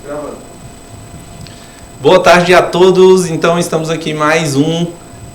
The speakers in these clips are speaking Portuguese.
Gravando. Boa tarde a todos. Então estamos aqui em mais um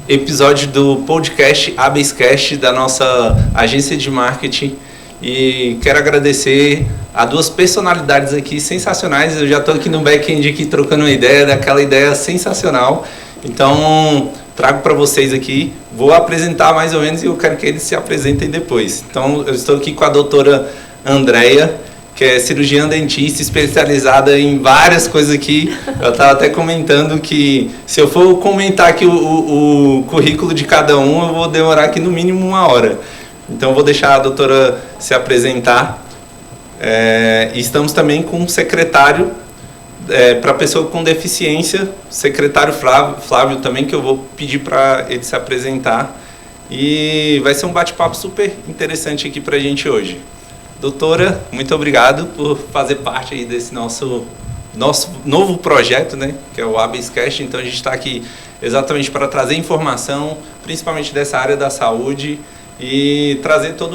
episódio do podcast ABScast da nossa agência de marketing e quero agradecer a duas personalidades aqui sensacionais. Eu já estou aqui no back-end aqui trocando uma ideia, daquela ideia sensacional. Então trago para vocês aqui, vou apresentar mais ou menos e eu quero que eles se apresentem depois. Então eu estou aqui com a doutora Andréia, que é cirurgiã dentista especializada em várias coisas aqui. Eu estava até comentando que se eu for comentar aqui o currículo de cada um, eu vou demorar aqui no mínimo 1 hora. Então eu vou deixar a doutora se apresentar. E estamos também com um secretário para pessoa com deficiência, secretário Flávio também, que eu vou pedir para ele se apresentar. E vai ser um bate-papo super interessante aqui para a gente hoje. Doutora, muito obrigado por fazer parte aí desse nosso novo projeto, né, que é o ABScast. Então a gente está aqui exatamente para trazer informação, principalmente dessa área da saúde e trazer toda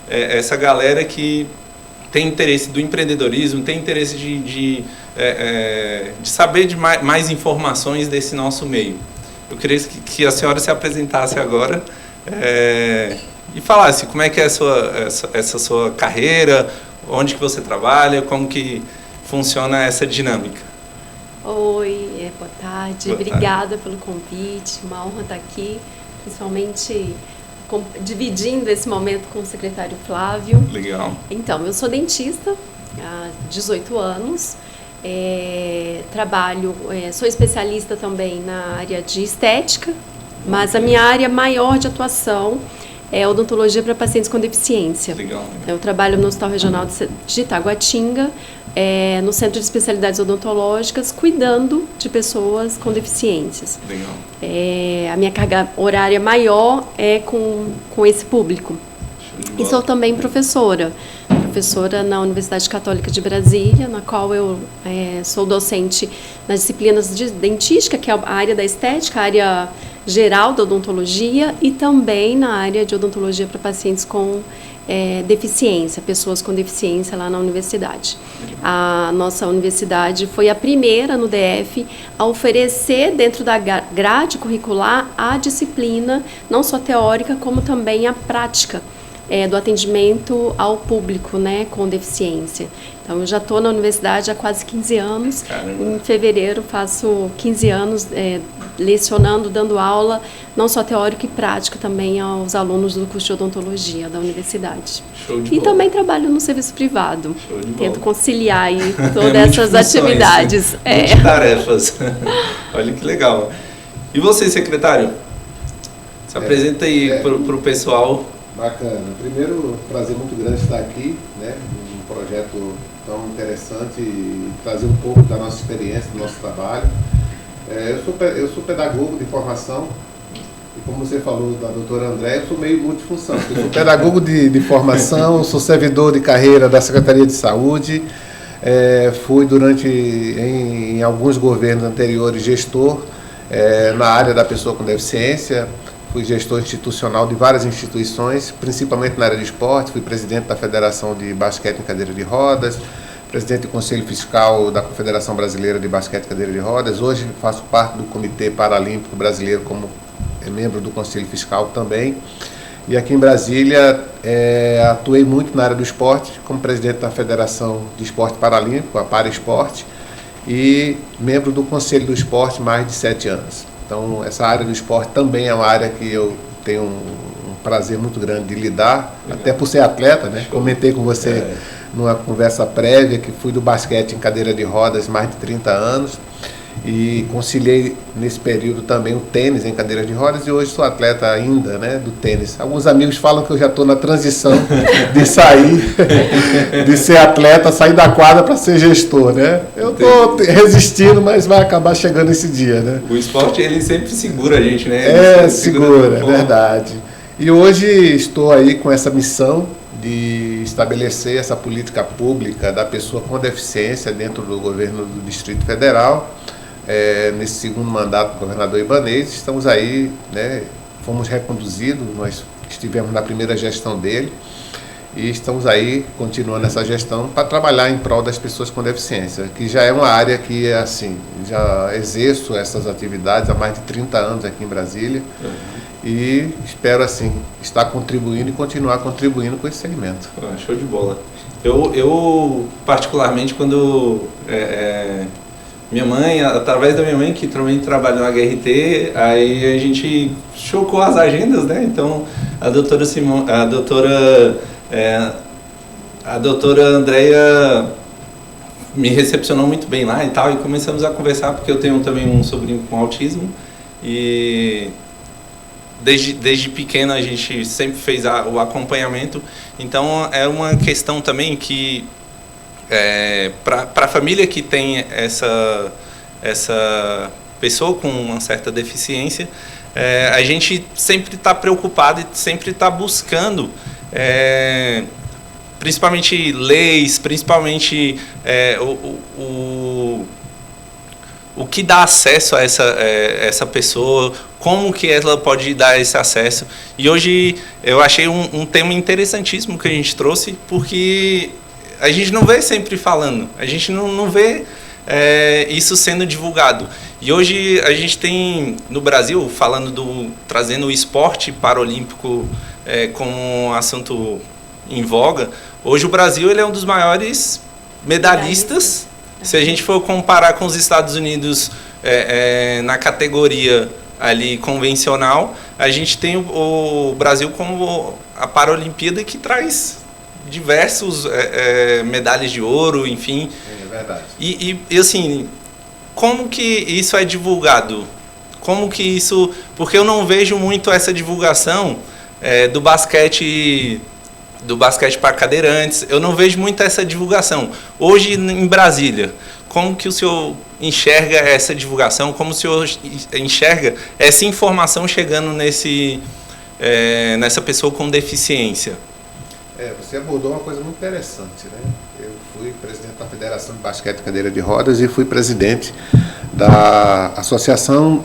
essa galera que tem interesse do empreendedorismo, tem interesse de saber de mais informações desse nosso meio. Eu queria que a senhora se apresentasse agora e falasse como é que é essa sua carreira, onde que você trabalha, como que funciona essa dinâmica. Oi, boa tarde. Obrigada pelo convite, uma honra estar aqui, principalmente dividindo esse momento com o secretário Flávio. Legal. Então, eu sou dentista há 18 anos, trabalho, sou especialista também na área de estética, mas a minha área maior de atuação é odontologia para pacientes com deficiência. Legal. Eu trabalho no Hospital Regional de Itaguatinga, no Centro de Especialidades Odontológicas, cuidando de pessoas com deficiências. Legal. A minha carga horária maior é com esse público. E sou também professora na Universidade Católica de Brasília, na qual eu sou docente nas disciplinas de dentística, que é a área da estética, a área geral da odontologia, e também na área de odontologia para pacientes com deficiência, pessoas com deficiência lá na universidade. A nossa universidade foi a primeira no DF a oferecer dentro da grade curricular a disciplina, não só teórica, como também a prática do atendimento ao público, né, com deficiência. Então, eu já estou na universidade há quase 15 anos. Caramba. Em fevereiro faço 15 anos lecionando, dando aula, não só teórico e prático, também aos alunos do curso de odontologia da universidade. Show de bola. Também trabalho no serviço privado. Show de Tento bola. conciliar aí todas essas atividades. Tarefas. Olha que legal. E você, secretário? Se apresenta aí para o pessoal. Bacana. Primeiro, prazer muito grande estar aqui, né, num projeto tão interessante e trazer um pouco da nossa experiência, do nosso trabalho. Eu sou pedagogo de formação e, como você falou da doutora Andréia, eu sou meio multifunção. Eu sou pedagogo de formação, sou servidor de carreira da Secretaria de Saúde, fui em alguns governos anteriores gestor na área da pessoa com deficiência. Fui gestor institucional de várias instituições, principalmente na área de esporte. Fui presidente da Federação de Basquete em Cadeira de Rodas, presidente do Conselho Fiscal da Confederação Brasileira de Basquete em Cadeira de Rodas. Hoje faço parte do Comitê Paralímpico Brasileiro como membro do Conselho Fiscal também. E aqui em Brasília atuei muito na área do esporte, como presidente da Federação de Esporte Paralímpico, a Paraesporte, e membro do Conselho do Esporte mais de 7 anos. Então, essa área do esporte também é uma área que eu tenho um prazer muito grande de lidar, até por ser atleta, né? Comentei com você numa conversa prévia que fui do basquete em cadeira de rodas mais de 30 anos e conciliei nesse período também o tênis em cadeira de rodas e hoje sou atleta ainda, né, do tênis. Alguns amigos falam que eu já estou na transição de sair, de ser atleta, sair da quadra para ser gestor, né? Eu estou resistindo, mas vai acabar chegando esse dia, né? O esporte, ele sempre segura a gente, né? Segura, é verdade. E hoje estou aí com essa missão de estabelecer essa política pública da pessoa com deficiência dentro do governo do Distrito Federal. Nesse segundo mandato do governador Ibanez, estamos aí, né, fomos reconduzidos, nós estivemos na primeira gestão dele e estamos aí continuando essa gestão para trabalhar em prol das pessoas com deficiência, que já é uma área que, assim, já exerço essas atividades há mais de 30 anos aqui em Brasília. E espero, assim, estar contribuindo e continuar contribuindo com esse segmento. Show de bola. Eu particularmente, quando minha mãe, através da minha mãe, que também trabalha no HRT, aí a gente chocou as agendas, né? Então, a doutora Andréia me recepcionou muito bem lá e tal, e começamos a conversar, porque eu tenho também um sobrinho com autismo, e desde pequeno a gente sempre fez o acompanhamento. Então é uma questão também que para a família que tem essa pessoa com uma certa deficiência, a gente sempre está preocupado e sempre está buscando principalmente leis, principalmente o que dá acesso a essa pessoa, como que ela pode dar esse acesso. E hoje eu achei um tema interessantíssimo que a gente trouxe, porque a gente não vê sempre falando, a gente não vê isso sendo divulgado. E hoje a gente tem no Brasil, trazendo o esporte paralímpico como um assunto em voga, hoje o Brasil ele é um dos maiores medalhistas. Se a gente for comparar com os Estados Unidos na categoria ali convencional, a gente tem o Brasil como a Paralimpíada, que traz diversos medalhas de ouro, enfim. É verdade. E assim, como que isso é divulgado? Como que isso... Porque eu não vejo muito essa divulgação do basquete para cadeirantes, eu não vejo muito essa divulgação. Hoje, em Brasília, como que o senhor enxerga essa divulgação? Como o senhor enxerga essa informação chegando nessa pessoa com deficiência? Você abordou uma coisa muito interessante, né? Eu fui presidente da Federação de Basquete e Cadeira de Rodas e fui presidente da Associação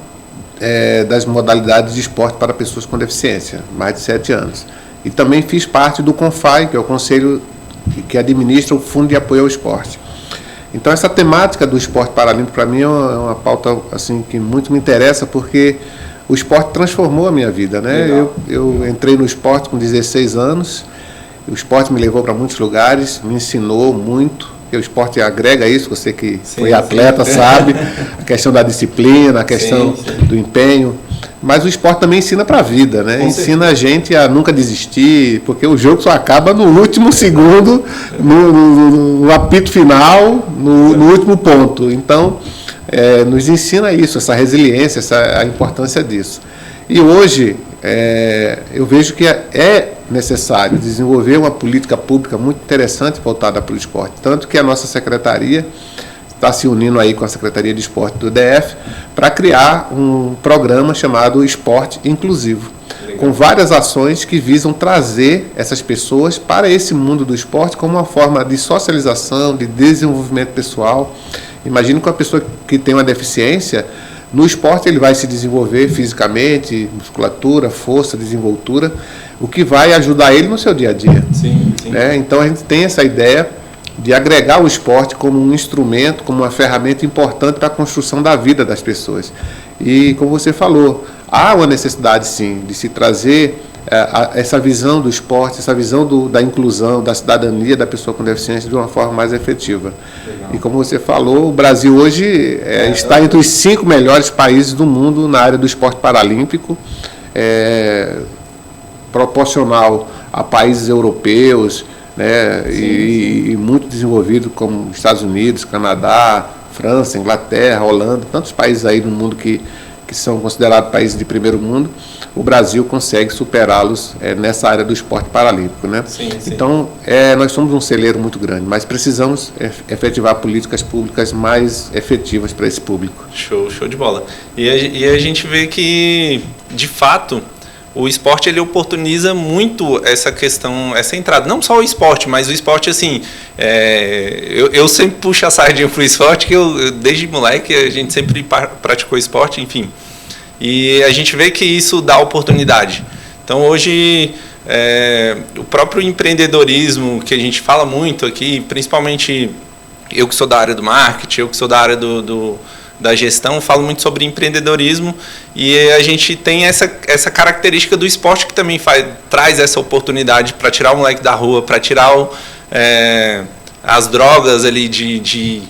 das Modalidades de Esporte para Pessoas com Deficiência, mais de 7 anos. E também fiz parte do CONFAI, que é o conselho que administra o Fundo de Apoio ao Esporte. Então, essa temática do esporte paralímpico, para mim, é uma pauta assim, que muito me interessa, porque o esporte transformou a minha vida, né? Eu entrei no esporte com 16 anos, o esporte me levou para muitos lugares, me ensinou muito, porque o esporte agrega isso, você que foi atleta sabe, a questão da disciplina, a questão do empenho. Mas o esporte também ensina para a vida, né? Ensina a gente a nunca desistir, porque o jogo só acaba no último segundo, no apito final, no último ponto. Então, nos ensina isso, essa resiliência, a importância disso. E hoje, eu vejo que é necessário desenvolver uma política pública muito interessante voltada para o esporte. Tanto que a nossa secretaria está se unindo aí com a Secretaria de Esporte do DF para criar um programa chamado Esporte Inclusivo, com várias ações que visam trazer essas pessoas para esse mundo do esporte como uma forma de socialização, de desenvolvimento pessoal. Imagine que uma pessoa que tem uma deficiência, no esporte ele vai se desenvolver fisicamente, musculatura, força, desenvoltura, o que vai ajudar ele no seu dia a dia. Sim. Né? Então a gente tem essa ideia de agregar o esporte como um instrumento, como uma ferramenta importante para a construção da vida das pessoas. E, como você falou, há uma necessidade, sim, de se trazer essa visão do esporte, essa visão da inclusão, da cidadania da pessoa com deficiência de uma forma mais efetiva. Legal. E, como você falou, o Brasil hoje está entre os 5 melhores países do mundo na área do esporte paralímpico, proporcional a países europeus, né, e muito desenvolvido como Estados Unidos, Canadá, França, Inglaterra, Holanda, tantos países aí no mundo que são considerados países de primeiro mundo. O Brasil consegue superá-los nessa área do esporte paralímpico, né? Sim. Então, nós somos um celeiro muito grande, mas precisamos efetivar políticas públicas mais efetivas para esse público. Show de bola. E a gente vê que, de fato, o esporte ele oportuniza muito essa questão, essa entrada. Não só o esporte, mas o esporte, assim, eu sempre puxo a sardinha pro esporte, que desde moleque a gente sempre praticou esporte, enfim. E a gente vê que isso dá oportunidade. Então, hoje, o próprio empreendedorismo, que a gente fala muito aqui, principalmente eu que sou da área do marketing, eu que sou da área da gestão, falo muito sobre empreendedorismo, e a gente tem essa característica do esporte que também traz essa oportunidade para tirar o moleque da rua, para tirar as drogas ali de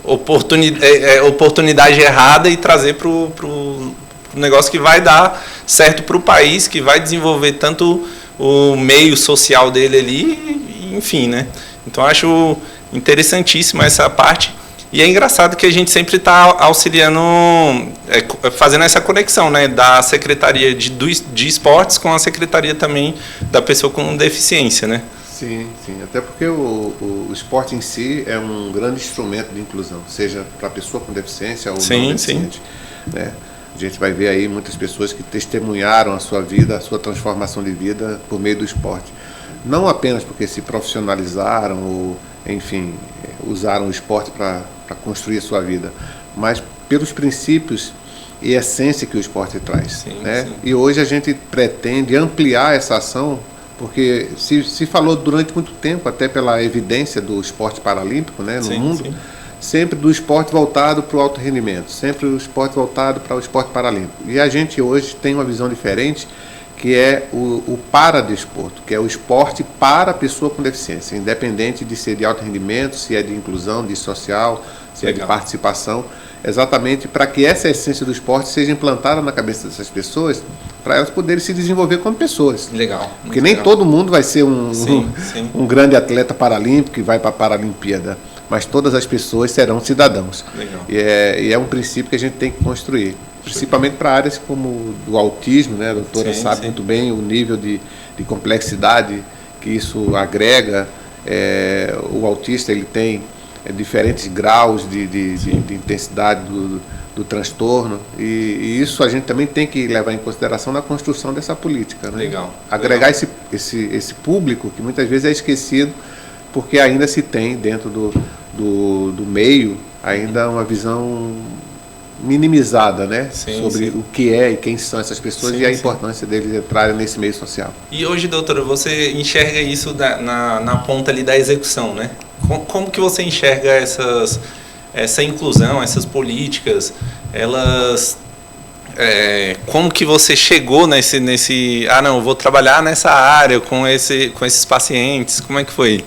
oportunidade errada e trazer para o negócio que vai dar certo para o país, que vai desenvolver tanto o meio social dele ali, enfim, né? Então acho interessantíssima essa parte. E é engraçado que a gente sempre está auxiliando, fazendo essa conexão, né, da Secretaria de Esportes com a Secretaria também da pessoa com deficiência, né? Sim, sim. Até porque o esporte em si é um grande instrumento de inclusão, seja para a pessoa com deficiência ou não deficiente. Né? A gente vai ver aí muitas pessoas que testemunharam a sua vida, a sua transformação de vida por meio do esporte. Não apenas porque se profissionalizaram ou, enfim, usaram o esporte para construir a sua vida, mas pelos princípios e essência que o esporte traz. Sim, né? sim. E hoje a gente pretende ampliar essa ação, porque se falou durante muito tempo, até pela evidência do esporte paralímpico, né, no mundo, sempre do esporte voltado para o alto rendimento, sempre o esporte voltado para o esporte paralímpico. E a gente hoje tem uma visão diferente, que é o paradesporto, que é o esporte para a pessoa com deficiência, independente de ser de alto rendimento, se é de inclusão, de social, se é de participação, exatamente para que essa essência do esporte seja implantada na cabeça dessas pessoas, para elas poderem se desenvolver como pessoas. Legal. Porque nem todo mundo vai ser um grande atleta paralímpico que vai para a Paralimpíada, mas todas as pessoas serão cidadãos. Legal. E é um princípio que a gente tem que construir, principalmente para áreas como o autismo, né? A doutora sabe muito bem o nível de complexidade que isso agrega. O autista ele tem diferentes graus de intensidade do transtorno, e isso a gente também tem que levar em consideração na construção dessa política. Né? Legal. Agregar esse público que muitas vezes é esquecido, porque ainda se tem dentro do meio ainda uma visão minimizada, né? Sobre o que é e quem são essas pessoas e a importância deles entrarem nesse meio social. E hoje, doutora, você enxerga isso na ponta ali da execução, né? Como que você enxerga essa inclusão, essas políticas, elas... como que você chegou nesse eu vou trabalhar nessa área com esses pacientes, como é que foi?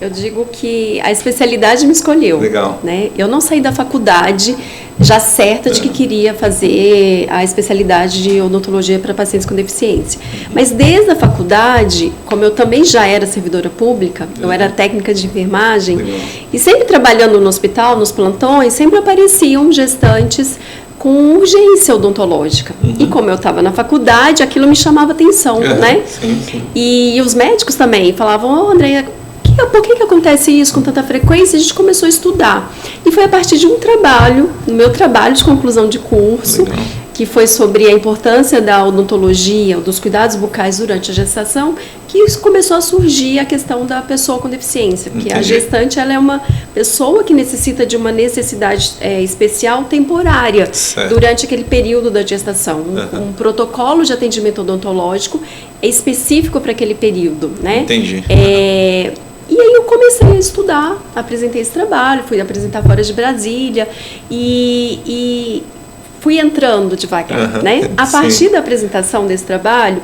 Eu digo que a especialidade me escolheu. Legal. Né? Eu não saí da faculdade já certa de que queria fazer a especialidade de odontologia para pacientes com deficiência. Mas desde a faculdade, como eu também já era servidora pública, eu era técnica de enfermagem, e sempre trabalhando no hospital, nos plantões, sempre apareciam gestantes com urgência odontológica. E como eu estava na faculdade, aquilo me chamava atenção, né? Sim. E os médicos também falavam, Andréia, por que acontece isso com tanta frequência? A gente começou a estudar. E foi a partir de um trabalho, no meu trabalho de conclusão de curso, que foi sobre a importância da odontologia, dos cuidados bucais durante a gestação, que começou a surgir a questão da pessoa com deficiência. Porque a gestante ela é uma pessoa que necessita de uma necessidade especial temporária durante aquele período da gestação. Um protocolo de atendimento odontológico é específico para aquele período, né? Entendi. E aí eu comecei a estudar, apresentei esse trabalho, fui apresentar fora de Brasília e fui entrando devagar, né? A partir da apresentação desse trabalho,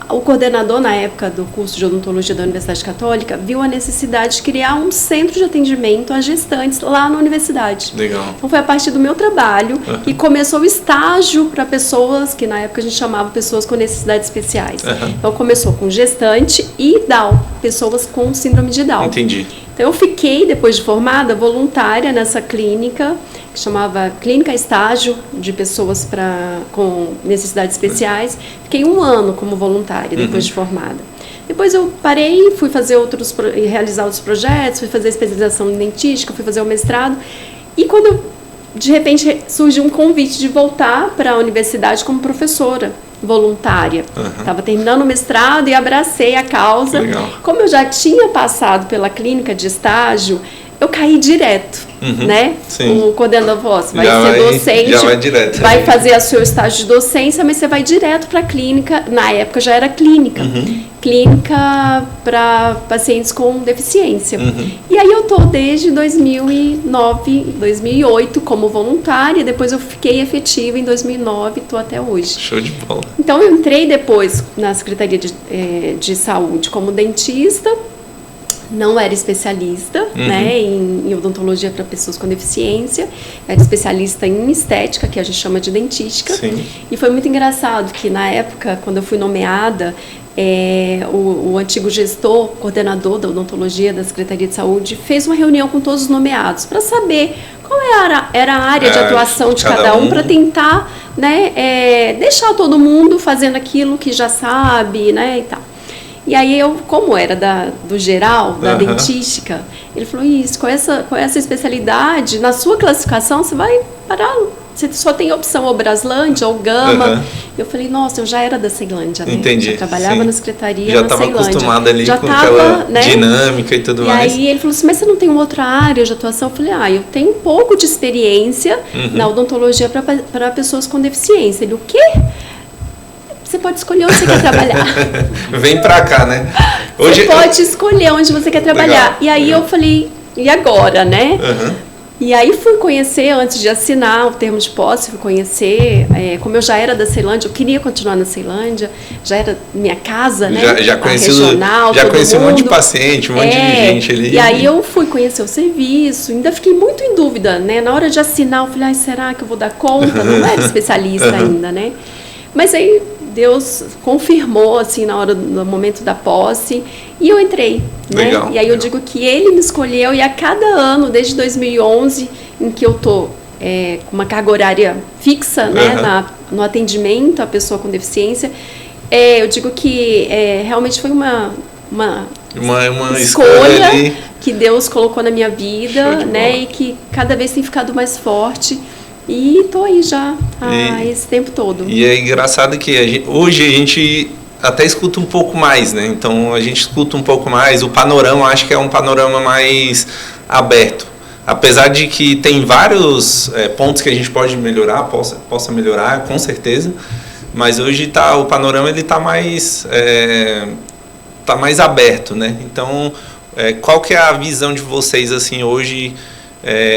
o coordenador na época do curso de odontologia da Universidade Católica viu a necessidade de criar um centro de atendimento a gestantes lá na universidade. Legal. Então foi a partir do meu trabalho que começou o estágio para pessoas que na época a gente chamava pessoas com necessidades especiais. Então começou com gestante e Down, pessoas com síndrome de Down. Entendi. Então eu fiquei, depois de formada, voluntária nessa clínica, que chamava Clínica Estágio de Pessoas com Necessidades Especiais. Fiquei 1 ano como voluntária, depois de formada. Depois eu parei, fui fazer realizar outros projetos, fui fazer especialização em dentística, fui fazer o mestrado. E quando de repente surgiu um convite de voltar para a universidade como professora voluntária. Estava terminando o mestrado e abracei a causa. Legal. Como eu já tinha passado pela clínica de estágio, eu caí direto, né? Sim. O coordenador falou, você vai Já ser vai- docente, já vai direto. vai fazer o seu estágio de docência, mas você vai direto para a clínica. Na época já era clínica. Clínica para pacientes com deficiência. E aí eu tô desde 2009, 2008 como voluntária, depois eu fiquei efetiva em 2009 e tô até hoje. Show de bola. Então eu entrei depois na Secretaria de Saúde como dentista, não era especialista, né, em odontologia para pessoas com deficiência, era especialista em estética, que a gente chama de dentística. Sim. E foi muito engraçado que na época, quando eu fui nomeada, o antigo gestor, coordenador da odontologia da Secretaria de Saúde, fez uma reunião com todos os nomeados para saber qual era a área de atuação de cada um, para tentar, né, deixar todo mundo fazendo aquilo que já sabe, né, e tal. E aí eu, como era do geral, da dentística, ele falou, isso, com essa especialidade, na sua classificação você vai parar, você só tem opção ou Braslândia ou Gama. Eu falei, nossa, eu já era da Ceilândia, né? Entendi. Já trabalhava na secretaria já na Ceilândia. Já estava acostumada ali já com tava, aquela né, dinâmica e tudo mais. E aí ele falou assim, mas você não tem outra área de atuação? Eu falei, eu tenho um pouco de experiência na odontologia para pessoas com deficiência. Ele, o quê? Você pode escolher onde você quer trabalhar. Vem pra cá, né? Hoje, você pode escolher onde você quer trabalhar. Legal, e aí legal. eu falei, e agora, né? E aí fui conhecer, antes de assinar o termo de posse, fui conhecer, como eu já era da Ceilândia, eu queria continuar na Ceilândia, já era minha casa, né? Já conheci, regional, já conheci um monte de mundo. paciente, um monte de gente ali. E aí eu fui conhecer o serviço, ainda fiquei muito em dúvida, né? Na hora de assinar, eu falei, será que eu vou dar conta? Não era especialista ainda, né? Mas aí Deus confirmou, assim, na hora do momento da posse, e eu entrei, né? Legal, E aí eu digo que ele me escolheu, e a cada ano, desde 2011, em que eu tô com uma carga horária fixa, né, no atendimento à pessoa com deficiência, eu digo que realmente foi uma escolha ali que Deus colocou na minha vida, né, e que cada vez tem ficado mais forte. E tô aí já esse tempo todo. E é engraçado que hoje a gente até escuta um pouco mais, né? Então a gente escuta um pouco mais. O panorama, acho que é um panorama mais aberto. Apesar de que tem vários pontos que a gente pode melhorar, possa melhorar, com certeza. Mas hoje o panorama ele tá mais aberto, né? Então, qual que é a visão de vocês assim hoje?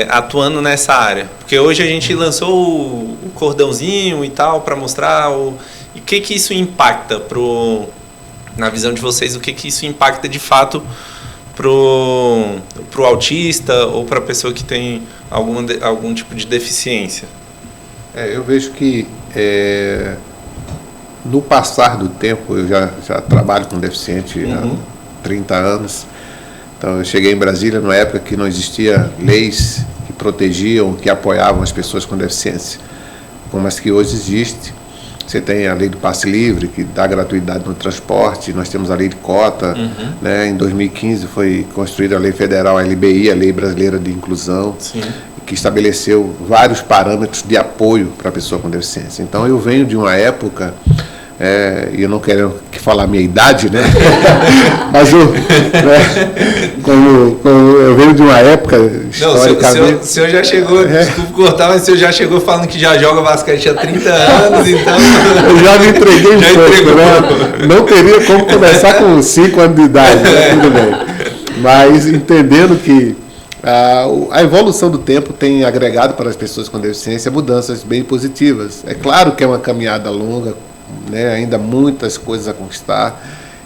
Atuando nessa área, porque hoje a gente lançou o cordãozinho e tal para mostrar o que isso impacta na visão de vocês, o que isso impacta de fato pro autista ou para a pessoa que tem algum tipo de deficiência. Eu vejo que no passar do tempo, eu já trabalho com deficiente há 30 anos. Então, eu cheguei em Brasília numa época que não existia leis que protegiam, que apoiavam as pessoas com deficiência, como as que hoje existem. Você tem a lei do passe livre, que dá gratuidade no transporte, nós temos a lei de cota, né? Em 2015 foi construída a lei federal, a LBI, a Lei Brasileira de Inclusão, que estabeleceu vários parâmetros de apoio para a pessoa com deficiência. Então, eu venho de uma época... e eu não quero falar a minha idade, né? Mas como eu venho de uma época historicamente... Não, o senhor já chegou, desculpa cortar, mas o senhor já chegou falando que já joga basquete há 30 anos, então... Eu já me entreguei né? Não teria como começar com 5 anos de idade, né? Tudo bem. Mas entendendo que a evolução do tempo tem agregado para as pessoas com deficiência mudanças bem positivas. É claro que é uma caminhada longa, né, ainda muitas coisas a conquistar,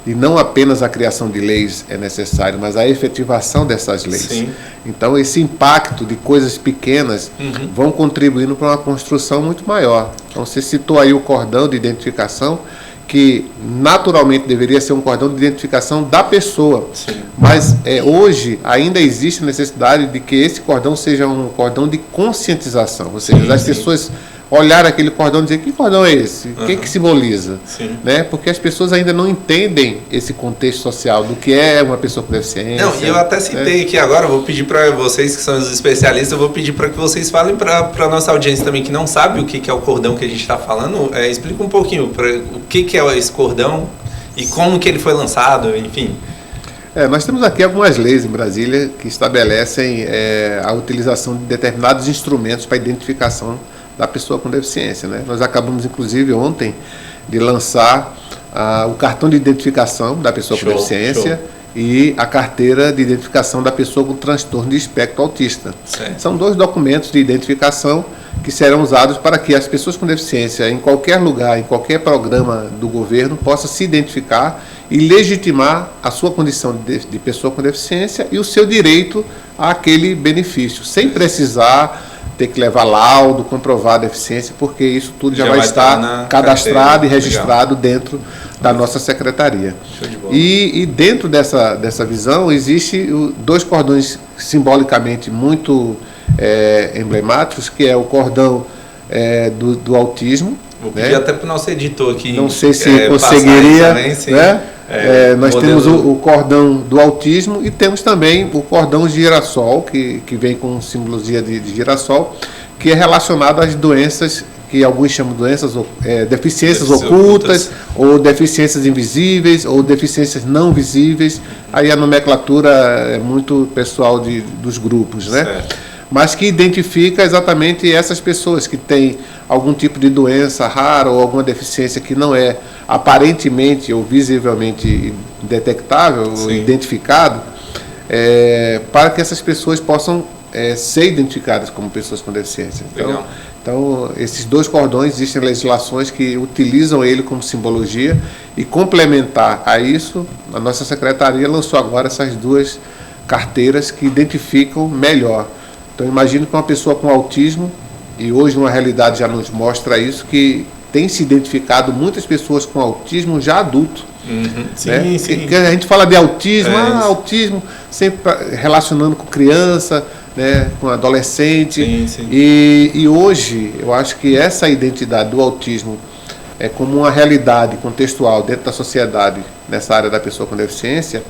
e não apenas a criação de leis é necessário, mas a efetivação dessas leis. Sim. Então esse impacto de coisas pequenas vão contribuindo para uma construção muito maior. Então você citou aí o cordão de identificação, que naturalmente deveria ser um cordão de identificação da pessoa. Sim. Mas hoje ainda existe necessidade de que esse cordão seja um cordão de conscientização, ou seja, as pessoas olhar aquele cordão e dizer, que cordão é esse? O que simboliza? Né? Porque as pessoas ainda não entendem esse contexto social do que é uma pessoa com deficiência. Não, e eu até citei aqui agora, vou pedir para vocês que são os especialistas, eu vou pedir para que vocês falem para a nossa audiência também que não sabe o que é o cordão que a gente está falando, explica um pouquinho o que é esse cordão e como que ele foi lançado, enfim. Nós temos aqui algumas leis em Brasília que estabelecem a utilização de determinados instrumentos para a identificação da pessoa com deficiência, né? Nós acabamos, inclusive, ontem de lançar o cartão de identificação da pessoa com deficiência e a carteira de identificação da pessoa com transtorno de espectro autista. Certo. São 2 documentos de identificação que serão usados para que as pessoas com deficiência, em qualquer lugar, em qualquer programa do governo, possam se identificar e legitimar a sua condição de pessoa com deficiência e o seu direito àquele benefício, sem precisar ter que levar laudo, comprovar a deficiência, porque isso tudo já vai estar cadastrado e registrado dentro da nossa secretaria. Show de bola. E dentro dessa visão, existe 2 cordões simbolicamente muito emblemáticos, que é o cordão do autismo. Vou pedir até para o nosso editor aqui. Não sei se conseguiria, também, né? Nós temos o cordão do autismo e temos também o cordão girassol, que vem com simbologia de girassol, que é relacionado às doenças que alguns chamam de deficiências ocultas, ou deficiências invisíveis, ou deficiências não visíveis. Aí a nomenclatura é muito pessoal dos grupos, né? Certo. Mas que identifica exatamente essas pessoas que têm algum tipo de doença rara ou alguma deficiência que não é aparentemente ou visivelmente detectável ou identificado, para que essas pessoas possam ser identificadas como pessoas com deficiência. Então, esses 2 cordões, existem legislações que utilizam ele como simbologia, e complementar a isso, a nossa secretaria lançou agora essas 2 carteiras que identificam melhor. Então, imagino que uma pessoa com autismo, e hoje uma realidade já nos mostra isso, que tem se identificado muitas pessoas com autismo já adulto. Sim, né? sim. A gente fala de autismo, autismo sempre relacionando com criança, né, com adolescente. Sim. E hoje, eu acho que essa identidade do autismo é como uma realidade contextual dentro da sociedade, nessa área da pessoa com deficiência,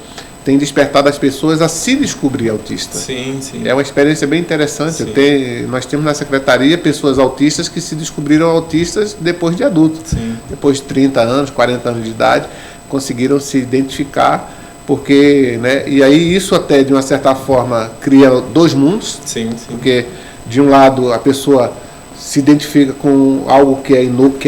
tem despertado as pessoas a se descobrir autista. Sim. É uma experiência bem interessante. Nós temos na secretaria pessoas autistas que se descobriram autistas depois de adultos. Depois de 30 anos, 40 anos de idade, conseguiram se identificar, porque, né, e aí isso até de uma certa forma cria 2 mundos, porque de um lado a pessoa se identifica com algo que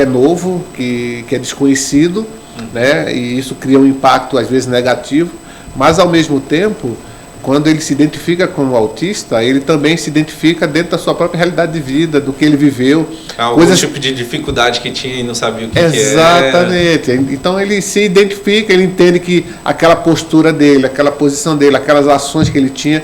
é novo, que é desconhecido, né, e isso cria um impacto às vezes negativo. Mas, ao mesmo tempo, quando ele se identifica como autista, ele também se identifica dentro da sua própria realidade de vida, do que ele viveu. Algum tipo de dificuldade que tinha e não sabia o que Exatamente. Então, ele se identifica, ele entende que aquela postura dele, aquela posição dele, aquelas ações que ele tinha,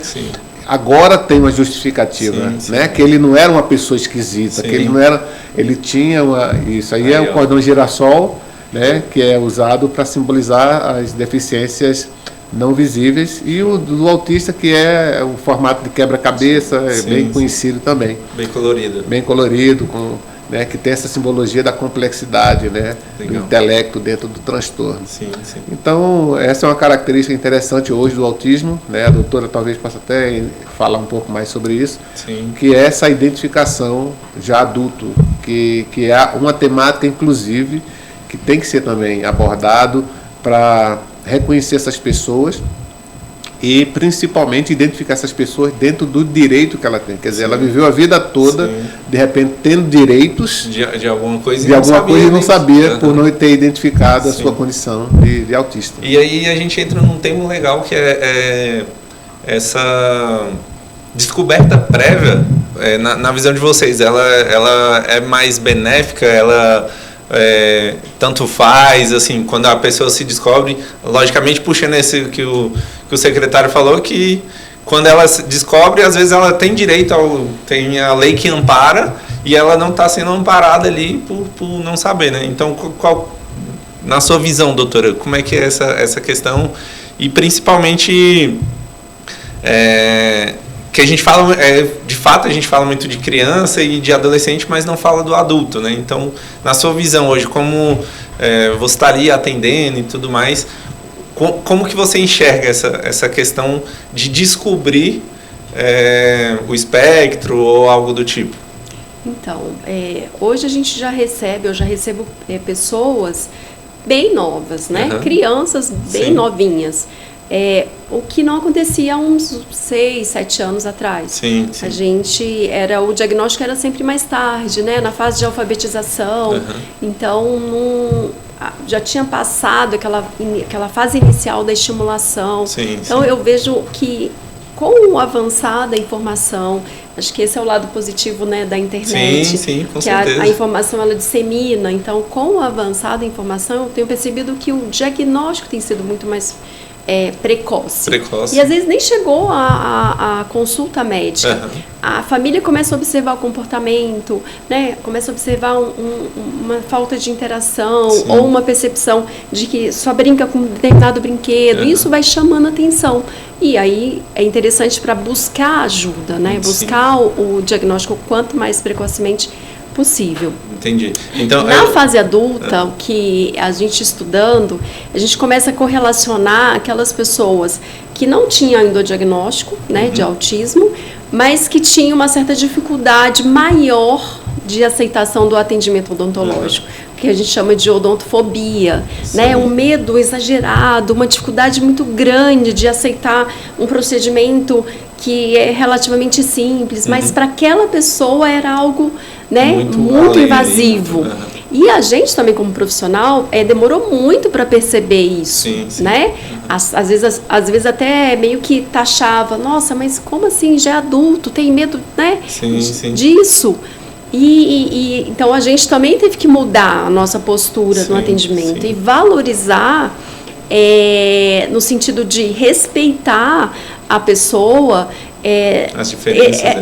agora tem uma justificativa, né? Que ele não era uma pessoa esquisita, que ele não era... Ele tinha isso aí é o cordão girassol, né? Que é usado para simbolizar as deficiências não visíveis, e o do autista, que é o formato de quebra-cabeça, bem conhecido também. Bem colorido, né, que tem essa simbologia da complexidade, né, do intelecto dentro do transtorno. Então, essa é uma característica interessante hoje do autismo, né, a doutora talvez possa até falar um pouco mais sobre isso, que é essa identificação já adulto, que é uma temática, inclusive, que tem que ser também abordado para reconhecer essas pessoas e principalmente identificar essas pessoas dentro do direito que ela tem. Quer dizer, ela viveu a vida toda, de repente, tendo direitos de alguma coisa e não sabia por não ter identificado a sua condição de autista. E aí a gente entra num tema legal, que é essa descoberta prévia, na visão de vocês. Ela é mais benéfica, ela... tanto faz, assim, quando a pessoa se descobre, logicamente puxando esse que o secretário falou, que quando ela se descobre, às vezes ela tem direito tem a lei que ampara, e ela não está sendo amparada ali por não saber, né? Então, na sua visão, doutora, como é que é essa questão? E principalmente que a gente fala, de fato a gente fala muito de criança e de adolescente, mas não fala do adulto, né? Então, na sua visão hoje, como você estaria atendendo e tudo mais, como que você enxerga essa questão de descobrir o espectro ou algo do tipo? Então, hoje eu já recebo pessoas bem novas, né? Crianças bem novinhas. O que não acontecia há uns 6, 7 anos atrás. Sim. O diagnóstico era sempre mais tarde, né? Na fase de alfabetização. Então, já tinha passado aquela fase inicial da estimulação. Então, eu vejo que com o avançar da informação, acho que esse é o lado positivo, né, da internet. Sim, com que certeza. A informação, ela dissemina. Então, com o avançar da informação, eu tenho percebido que o diagnóstico tem sido muito mais precoce. E às vezes nem chegou a consulta médica. A família começa a observar o comportamento, né? Começa a observar uma falta de interação ou uma percepção de que só brinca com um determinado brinquedo. Isso vai chamando a atenção. E aí é interessante para buscar ajuda, né? Buscar o diagnóstico o quanto mais precocemente possível. Entendi. Então, na fase adulta, o que a gente estudando, a gente começa a correlacionar aquelas pessoas que não tinham ainda o diagnóstico, né, de autismo, mas que tinham uma certa dificuldade maior de aceitação do atendimento odontológico, que a gente chama de odontofobia, né? Um medo exagerado, uma dificuldade muito grande de aceitar um procedimento que é relativamente simples, mas para aquela pessoa era algo, né, muito invasivo. E a gente também, como profissional, demorou muito para perceber isso, né? Às vezes até meio que taxava, nossa, mas como assim, já é adulto, tem medo, né, disso? Então a gente também teve que mudar a nossa postura no atendimento e valorizar no sentido de respeitar a pessoa,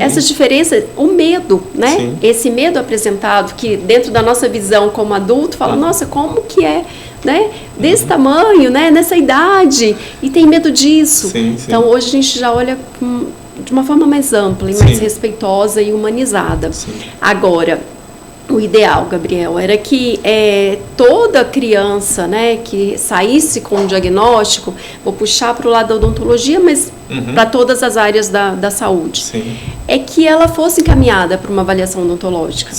essas diferenças, o medo, né? Esse medo apresentado que dentro da nossa visão como adulto fala, nossa, como que é, né? Desse tamanho, né? Nessa idade, e tem medo disso. Então hoje a gente já olha de uma forma mais ampla e mais respeitosa e humanizada. Agora, o ideal, Gabriel, era que toda criança, né, que saísse com um diagnóstico, vou puxar para o lado da odontologia, mas para todas as áreas da saúde, é que ela fosse encaminhada para uma avaliação odontológica.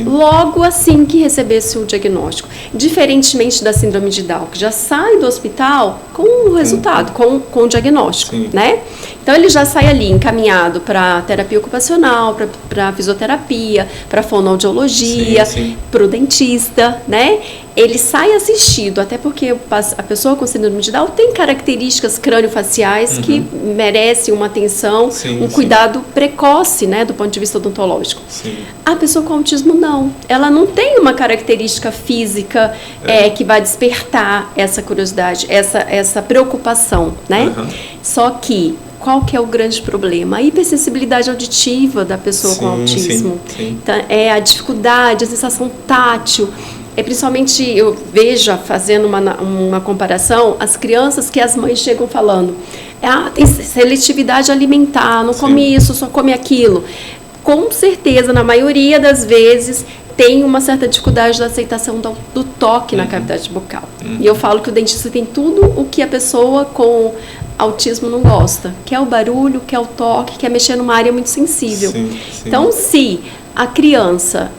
Logo assim que recebesse o diagnóstico. Diferentemente da síndrome de Down, que já sai do hospital com o resultado, com o diagnóstico, né? Então, ele já sai ali encaminhado para terapia ocupacional, para fisioterapia, para fonoaudiologia, para o dentista, né? Ele sai assistido, até porque a pessoa com síndrome de Down tem características crâniofaciais que merecem uma atenção, um cuidado precoce, né, do ponto de vista odontológico. A pessoa com autismo não. Ela não tem uma característica física que vai despertar essa curiosidade, essa preocupação, né? Só que qual que é o grande problema? A hipersensibilidade auditiva da pessoa com autismo. Então, a dificuldade, a sensação tátil. Principalmente, eu vejo, fazendo uma comparação, as crianças que as mães chegam falando, tem seletividade alimentar, não come isso, só come aquilo. Com certeza, na maioria das vezes, tem uma certa dificuldade da aceitação do toque na cavidade bucal. E eu falo que o dentista tem tudo o que a pessoa com autismo não gosta, que é o barulho, que é o toque, que é mexer numa área muito sensível. Então, se a criança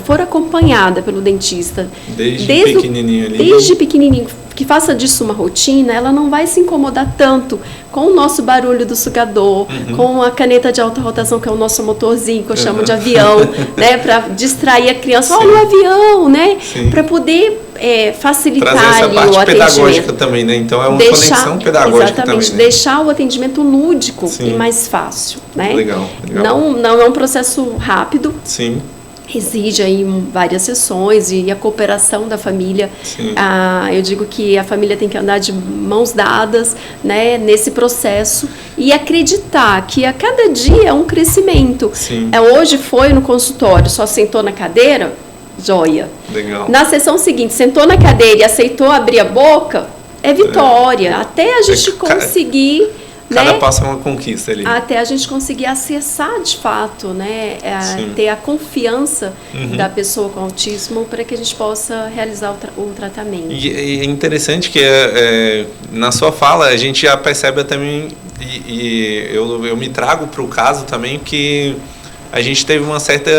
for acompanhada pelo dentista desde pequenininho, que faça disso uma rotina, ela não vai se incomodar tanto com o nosso barulho do sugador, com a caneta de alta rotação, que é o nosso motorzinho, que eu chamo de avião, né, para distrair a criança, olha o avião, né, para poder facilitar trazer essa ali parte o atendimento. Pedagógica também, né? Então é uma conexão pedagógica também, né? Deixar o atendimento lúdico e mais fácil, né? Legal. Não é um processo rápido. Exige aí várias sessões e a cooperação da família. Eu digo que a família tem que andar de mãos dadas, né, nesse processo e acreditar que a cada dia é um crescimento. Hoje foi no consultório, só sentou na cadeira, joia. Legal. Na sessão seguinte, sentou na cadeira e aceitou abrir a boca, é vitória. Até a gente conseguir... Cada passo é uma conquista ali. Até a gente conseguir acessar de fato, né? Ter a confiança da pessoa com autismo para que a gente possa realizar o tratamento. E é interessante que na sua fala a gente já percebe também, e eu me trago para o caso também, que a gente teve uma certa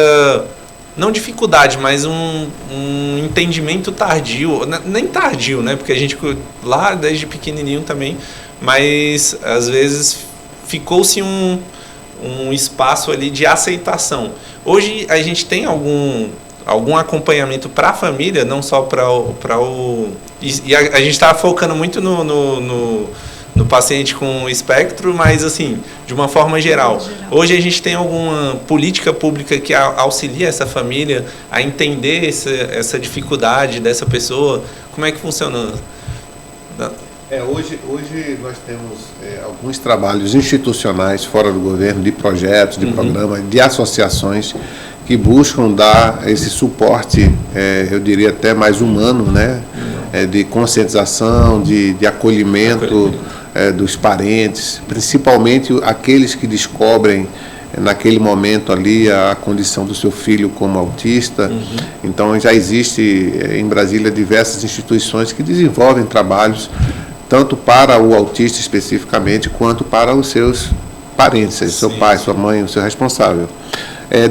não dificuldade, mas um entendimento tardio, nem tardio, né? Porque a gente lá desde pequenininho também, mas às vezes ficou-se um espaço ali de aceitação. Hoje a gente tem algum acompanhamento para a família, não só para o... E a gente está focando muito no paciente com espectro, mas assim, de uma forma geral. Hoje a gente tem alguma política pública que auxilia essa família a entender essa dificuldade dessa pessoa? Como é que funciona? Hoje nós temos alguns trabalhos institucionais fora do governo, de projetos, de programas, de associações que buscam dar esse suporte, eu diria até mais humano, né? De conscientização, de acolhimento dos parentes, principalmente aqueles que descobrem naquele momento ali a condição do seu filho como autista. Então já existe em Brasília diversas instituições que desenvolvem trabalhos tanto para o autista especificamente quanto para os seus parentes, seu pai, sua mãe, o seu responsável.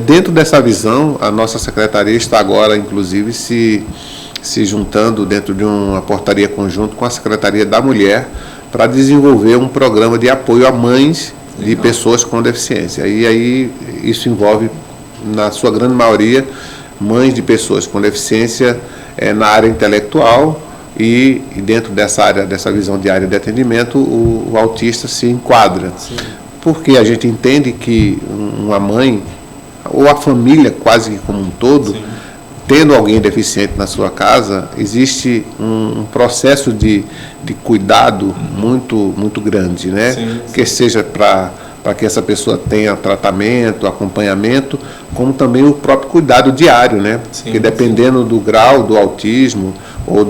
Dentro dessa visão, a nossa secretaria está agora, inclusive, se juntando dentro de uma portaria conjunto com a Secretaria da Mulher para desenvolver um programa de apoio a mães de pessoas com deficiência. E aí isso envolve, na sua grande maioria, mães de pessoas com deficiência na área intelectual, e dentro dessa área, dessa visão de área de atendimento, o autista se enquadra. Sim. Porque a gente entende que uma mãe, ou a família quase como um todo, sim, tendo alguém deficiente na sua casa, existe um processo de cuidado muito grande, né? Sim, sim. Que seja para que essa pessoa tenha tratamento, acompanhamento, como também o próprio cuidado diário, né? Sim, porque dependendo do grau do autismo ou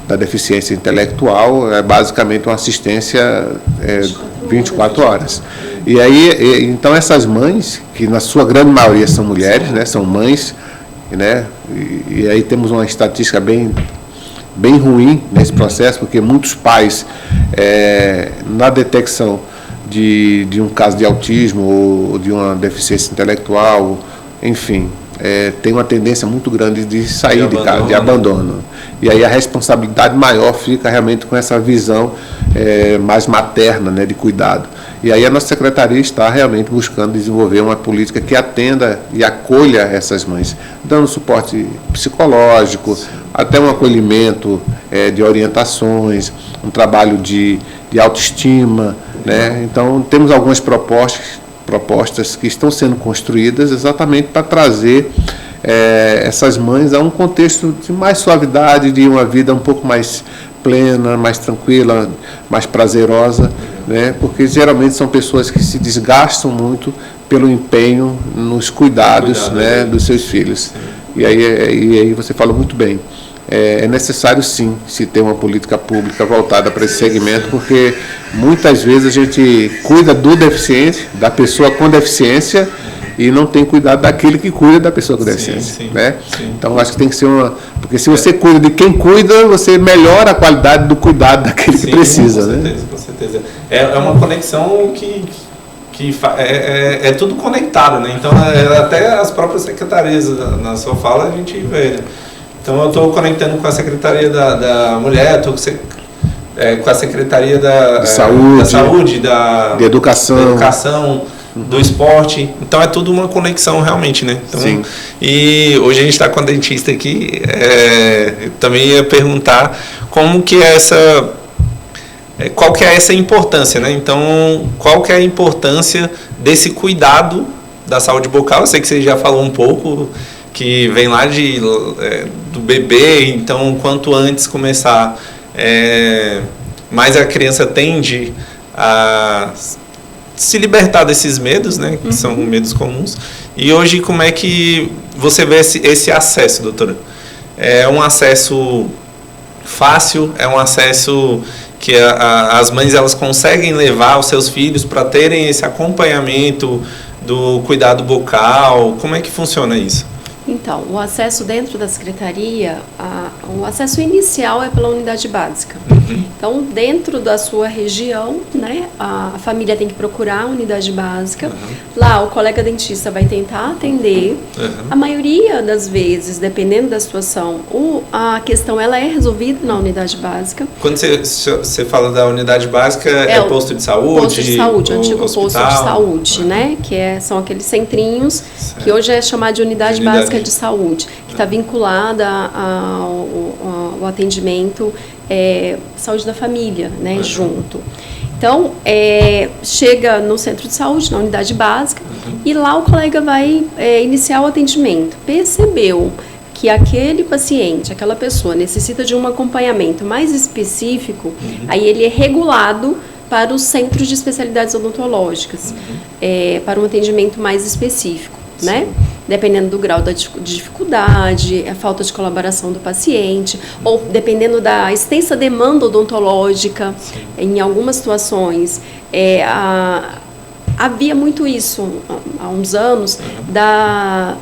da deficiência intelectual, é basicamente uma assistência 24 horas. E aí, então essas mães, que na sua grande maioria são mulheres, né? São mães, né? E aí temos uma estatística bem ruim nesse processo, porque muitos pais, na detecção de um caso de autismo ou de uma deficiência intelectual, enfim, tem uma tendência muito grande de sair de casa, de abandono. E aí a responsabilidade maior fica realmente com essa visão mais materna, né, de cuidado. E aí a nossa secretaria está realmente buscando desenvolver uma política que atenda e acolha essas mães, dando suporte psicológico, até um acolhimento de orientações, um trabalho de autoestima, né? Então temos algumas propostas que estão sendo construídas exatamente para trazer essas mães a um contexto de mais suavidade, de uma vida um pouco mais plena, mais tranquila, mais prazerosa, né? Porque geralmente são pessoas que se desgastam muito pelo empenho nos cuidados, né, dos seus filhos. E aí você falou muito bem. É necessário, sim, se ter uma política pública voltada para esse segmento, porque muitas vezes a gente cuida do deficiente, da pessoa com deficiência, e não tem cuidado daquele que cuida da pessoa com deficiência. Sim, né? Sim. Então, acho que tem que ser porque se você cuida de quem cuida, você melhora a qualidade do cuidado daquele que precisa. Com certeza, né? Com certeza. É uma conexão que é tudo conectado, né? Então, até as próprias secretarias, na sua fala, a gente vê. Então, eu estou conectando com a Secretaria da Mulher, estou com a Secretaria da Saúde, de Educação, do Esporte. Então, é tudo uma conexão realmente, né? Então, sim. E hoje a gente está com a dentista aqui. Eu também ia perguntar como que qual que é essa importância, né? Então, qual que é a importância desse cuidado da saúde bucal? Eu sei que você já falou um pouco, que vem lá do bebê, então quanto antes começar, mais a criança tende a se libertar desses medos, né, que são medos comuns. E hoje, como é que você vê esse acesso, doutora? É um acesso fácil? É um acesso que as mães elas conseguem levar os seus filhos para terem esse acompanhamento do cuidado bucal? Como é que funciona isso? Então, o acesso dentro da secretaria, o acesso inicial é pela unidade básica. Então, dentro da sua região, né, a família tem que procurar a unidade básica. Lá, o colega dentista vai tentar atender. A maioria das vezes, dependendo da situação, a questão ela é resolvida na unidade básica. Quando você fala da unidade básica, é posto de saúde? Posto de saúde, o antigo hospital, posto de saúde, né? Que são aqueles centrinhos que hoje é chamado de unidade básica de saúde, que está vinculada ao atendimento saúde da família, né? Junto. Então, chega no centro de saúde, na unidade básica, e lá o colega vai iniciar o atendimento. Percebeu que aquele paciente, aquela pessoa necessita de um acompanhamento mais específico, aí ele é regulado para os centros de especialidades odontológicas, para um atendimento mais específico, né? Dependendo do grau da dificuldade, a falta de colaboração do paciente, ou dependendo da extensa demanda odontológica, em algumas situações, havia muito isso há uns anos, da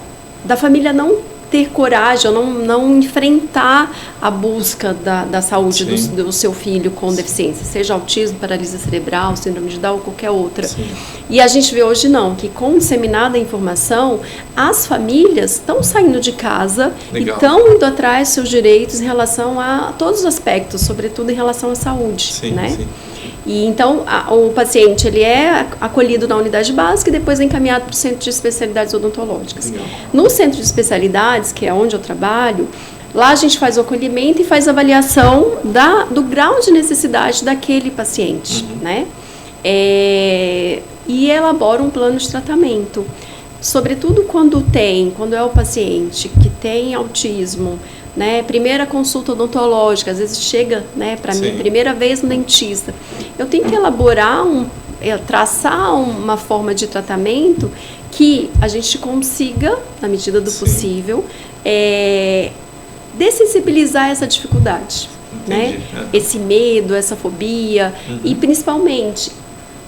família não ter coragem, ou não enfrentar a busca da saúde do seu filho com deficiência, seja autismo, paralisia cerebral, síndrome de Down ou qualquer outra. E a gente vê hoje não, que com disseminada informação, as famílias estão saindo de casa e estão indo atrás dos seus direitos em relação a todos os aspectos, sobretudo em relação à saúde, né? E então o paciente ele é acolhido na unidade básica e depois é encaminhado para o centro de especialidades odontológicas. No centro de especialidades, que é onde eu trabalho, lá a gente faz o acolhimento e faz a avaliação do grau de necessidade daquele paciente, né? E elabora um plano de tratamento. Sobretudo quando é o paciente que tem autismo, né, primeira consulta odontológica, às vezes chega, né, para mim, primeira vez no dentista. Eu tenho que elaborar, traçar uma forma de tratamento que a gente consiga, na medida do possível, dessensibilizar essa dificuldade, né? Esse medo, essa fobia e, principalmente,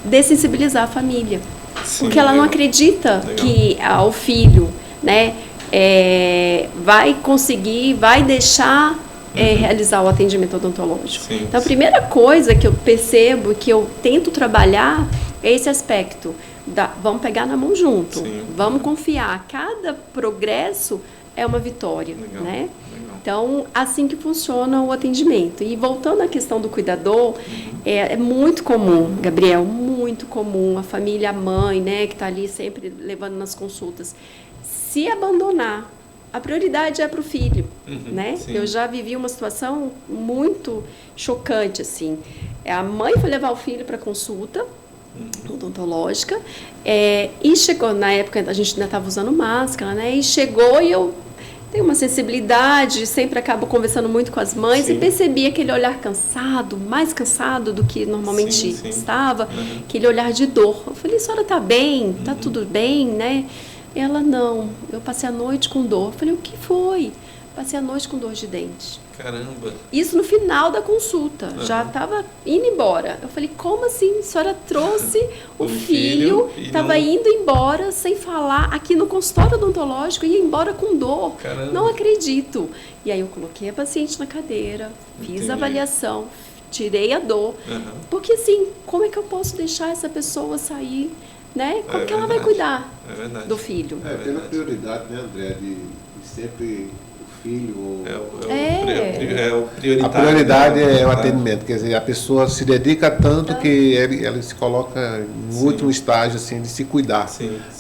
dessensibilizar a família. Porque ela não acredita que o filho, né, vai conseguir, vai deixar realizar o atendimento odontológico. Então, a primeira coisa que eu percebo, que eu tento trabalhar, é esse aspecto. Vamos pegar na mão junto, vamos confiar. Cada progresso é uma vitória, né? Então, assim que funciona o atendimento. E voltando à questão do cuidador, é muito comum, Gabriel, muito comum, a família, a mãe, né, que está ali sempre levando nas consultas, se abandonar. A prioridade é para o filho, né? Eu já vivi uma situação muito chocante, assim. A mãe foi levar o filho para consulta odontológica e chegou, na época a gente ainda estava usando máscara, né? E chegou e eu tenho uma sensibilidade, sempre acabo conversando muito com as mães e percebi aquele olhar cansado, mais cansado do que normalmente estava, aquele olhar de dor. Eu falei, a senhora está bem? Está tudo bem, né? Ela, não, eu passei a noite com dor. Eu falei, o que foi? Passei a noite com dor de dente. Caramba! Isso no final da consulta, já estava indo embora. Eu falei, como assim? A senhora trouxe o filho, estava indo embora sem falar, aqui no consultório odontológico, ia embora com dor. Caramba. Não acredito. E aí eu coloquei a paciente na cadeira, fiz a avaliação, tirei a dor. Porque assim, como é que eu posso deixar essa pessoa sair, né? Como que ela vai cuidar do filho? Pela prioridade, né, André, de sempre o filho... o prioritário. A prioridade é o atendimento, quer dizer, a pessoa se dedica tanto que ela se coloca no último estágio, assim, de se cuidar.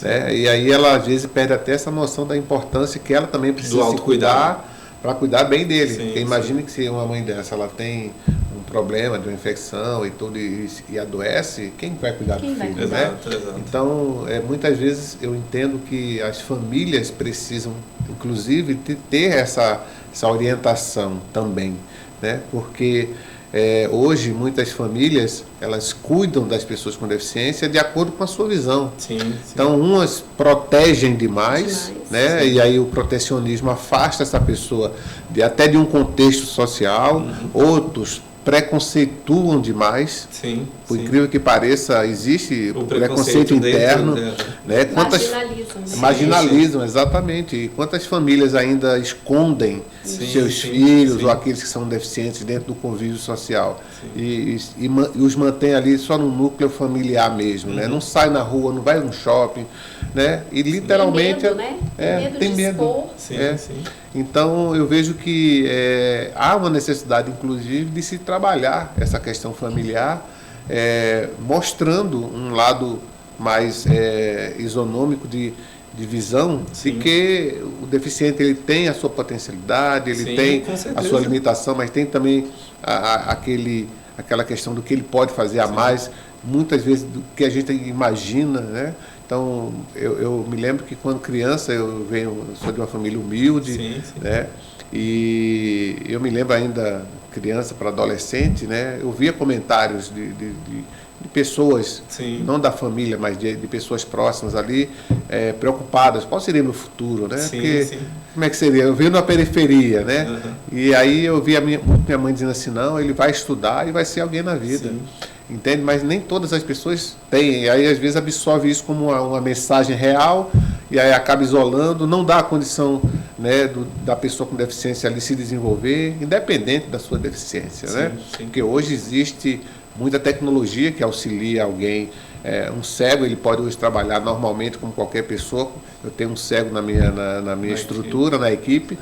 Né? E aí ela, às vezes, perde até essa noção da importância que ela também precisa se cuidar para cuidar bem dele. Porque imagine que se uma mãe dessa, ela tem um problema de uma infecção e tudo e adoece, quem vai cuidar do filho, né? Exato. Então, muitas vezes eu entendo que as famílias precisam, inclusive, ter essa orientação também, né? Porque hoje muitas famílias elas cuidam das pessoas com deficiência de acordo com a sua visão. Então, umas protegem demais, né? E aí o protecionismo afasta essa pessoa até de um contexto social, outros preconceituam demais, por incrível que pareça, existe o preconceito interno, né? Marginalizam, exatamente. E quantas famílias ainda escondem seus filhos ou aqueles que são deficientes dentro do convívio social e os mantém ali só no núcleo familiar mesmo, né? Não sai na rua, não vai no shopping, né? E literalmente tem medo, né? Tem medo. Então eu vejo que há uma necessidade, inclusive, de se trabalhar essa questão familiar, mostrando um lado mais isonômico de visão, de que o deficiente ele tem a sua potencialidade, ele tem a sua limitação, mas tem também aquela questão do que ele pode fazer a mais, muitas vezes do que a gente imagina, né? Então, eu me lembro que quando criança, eu sou de uma família humilde, né? E eu me lembro ainda, criança para adolescente, né? Eu via comentários de pessoas, não da família, mas de pessoas próximas ali, preocupadas, qual seria meu futuro, né? Porque, como é que seria? Eu venho na periferia, né? E aí eu via minha mãe dizendo assim, não, ele vai estudar e vai ser alguém na vida. Entende? Mas nem todas as pessoas têm, e aí às vezes absorve isso como uma mensagem real, e aí acaba isolando, não dá a condição, né, da pessoa com deficiência ali se desenvolver, independente da sua deficiência, né? Porque hoje existe muita tecnologia que auxilia alguém. Um cego, ele pode hoje trabalhar normalmente como qualquer pessoa. Eu tenho um cego na minha estrutura, na equipe,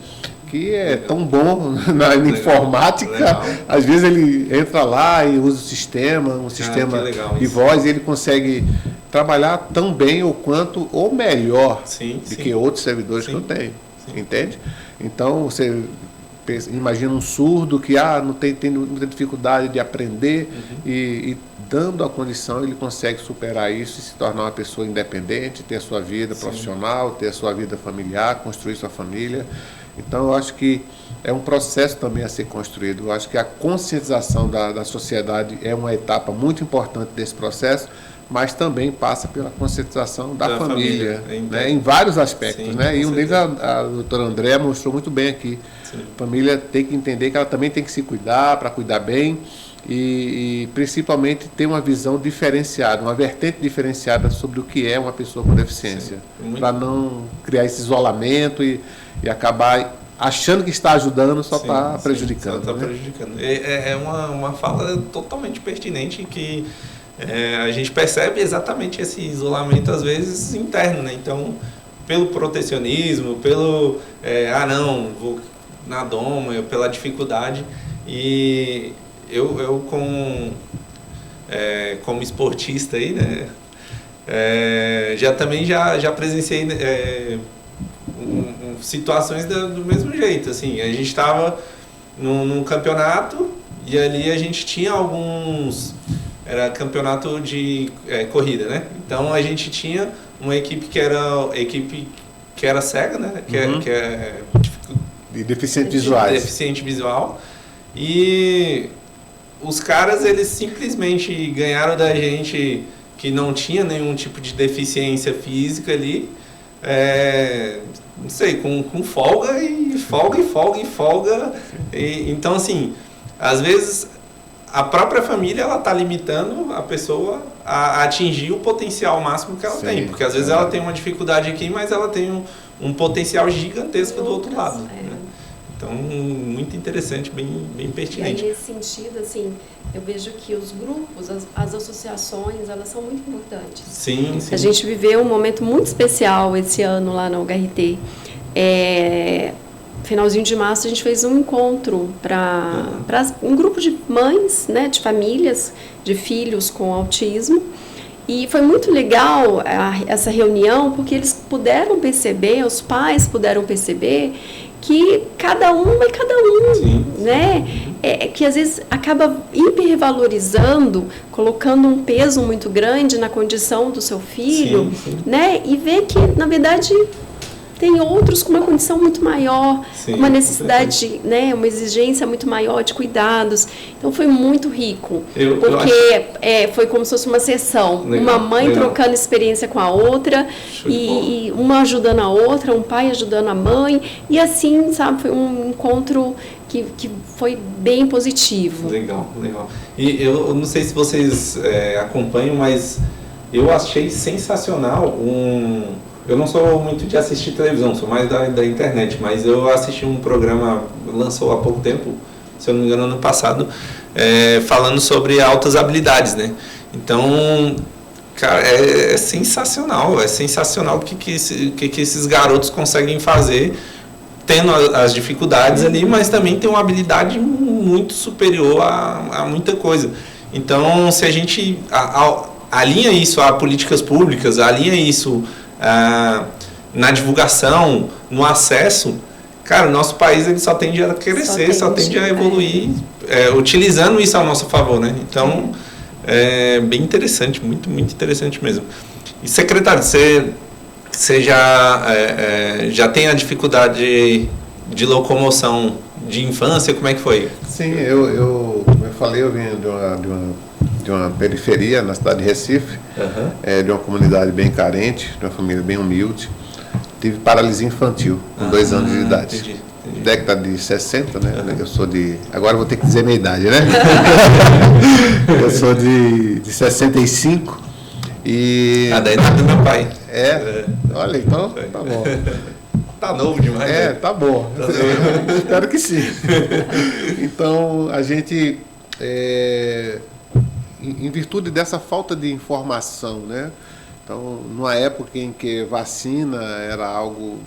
que é tão bom na informática. Às vezes ele entra lá e usa um sistema de voz, e ele consegue trabalhar tão bem ou melhor do que outros servidores que eu tenho. Entende? Então, você imagina um surdo que não tem muita dificuldade de aprender e dando a condição, ele consegue superar isso e se tornar uma pessoa independente, ter a sua vida profissional, ter a sua vida familiar, construir sua família. Então, eu acho que é um processo também a ser construído. Eu acho que a conscientização da sociedade é uma etapa muito importante desse processo, mas também passa pela conscientização da família, né, em vários aspectos. Né? E um deles a doutora Andréa mostrou muito bem aqui. A família tem que entender que ela também tem que se cuidar, para cuidar bem, e principalmente ter uma visão diferenciada, uma vertente diferenciada sobre o que é uma pessoa com deficiência, para não criar esse isolamento e acabar achando que está ajudando, só está prejudicando. Só está prejudicando. É uma fala totalmente pertinente que a gente percebe exatamente esse isolamento, às vezes, interno, né? Então, pelo protecionismo, pelo não, vou na doma, pela dificuldade. E eu como esportista aí, né? Já presenciei situações do mesmo jeito, assim. A gente estava num campeonato e ali a gente tinha era campeonato de corrida, né? Então a gente tinha uma equipe que era cega, né? Que é de deficientes visuais. Deficiente visual. E os caras, eles simplesmente ganharam da gente, que não tinha nenhum tipo de deficiência física ali, não sei, com folga e folga e folga e folga. Então, assim, às vezes a própria família, ela está limitando a pessoa a atingir o potencial máximo que ela tem. Porque às vezes ela tem uma dificuldade aqui, mas ela tem um potencial gigantesco do outro lado. Né? Então, muito interessante, bem pertinente. E aí, nesse sentido, assim, eu vejo que os grupos, as associações, elas são muito importantes. Sim. A gente viveu um momento muito especial esse ano lá na UHRT. Finalzinho de março, a gente fez um encontro para um grupo de mães, né, de famílias, de filhos com autismo. E foi muito legal essa reunião, porque eles puderam perceber, os pais puderam perceber que cada um é cada um, né? Que às vezes acaba hipervalorizando, colocando um peso muito grande na condição do seu filho, né? E ver que, na verdade, tem outros com uma condição muito maior, Sim, uma necessidade, né, uma exigência muito maior de cuidados. Então foi muito rico, porque foi como se fosse uma sessão, uma mãe trocando experiência com a outra e uma ajudando a outra, um pai ajudando a mãe, e assim, sabe, foi um encontro que foi bem positivo. Legal. E eu não sei se vocês acompanham, mas eu achei sensacional eu não sou muito de assistir televisão, sou mais da internet, mas eu assisti um programa, lançou há pouco tempo, se eu não me engano, ano passado, falando sobre altas habilidades, né? Então, cara, é sensacional o que esses garotos conseguem fazer, tendo as dificuldades ali, mas também tem uma habilidade muito superior a muita coisa. Então, se a gente alinha isso a políticas públicas, alinha isso na divulgação, no acesso, cara, o nosso país ele só tende a crescer, só tende a evoluir, utilizando isso ao nosso favor, né? Então, é bem interessante, muito interessante mesmo. E secretário, você já tem a dificuldade de locomoção de infância? Como é que foi? Sim, como eu falei, eu vim de uma periferia na cidade de Recife, de uma comunidade bem carente, de uma família bem humilde. Tive paralisia infantil com 2 anos de idade. Entendi. Década de 60, né? Eu sou de... Agora eu vou ter que dizer minha idade, né? Eu sou de 65 e... Da idade do meu pai. Olha, então tá bom. Tá novo demais. Né? Tá bom. Espero que sim. Então, a gente... em virtude dessa falta de informação, né? Então, numa época em que vacina era algo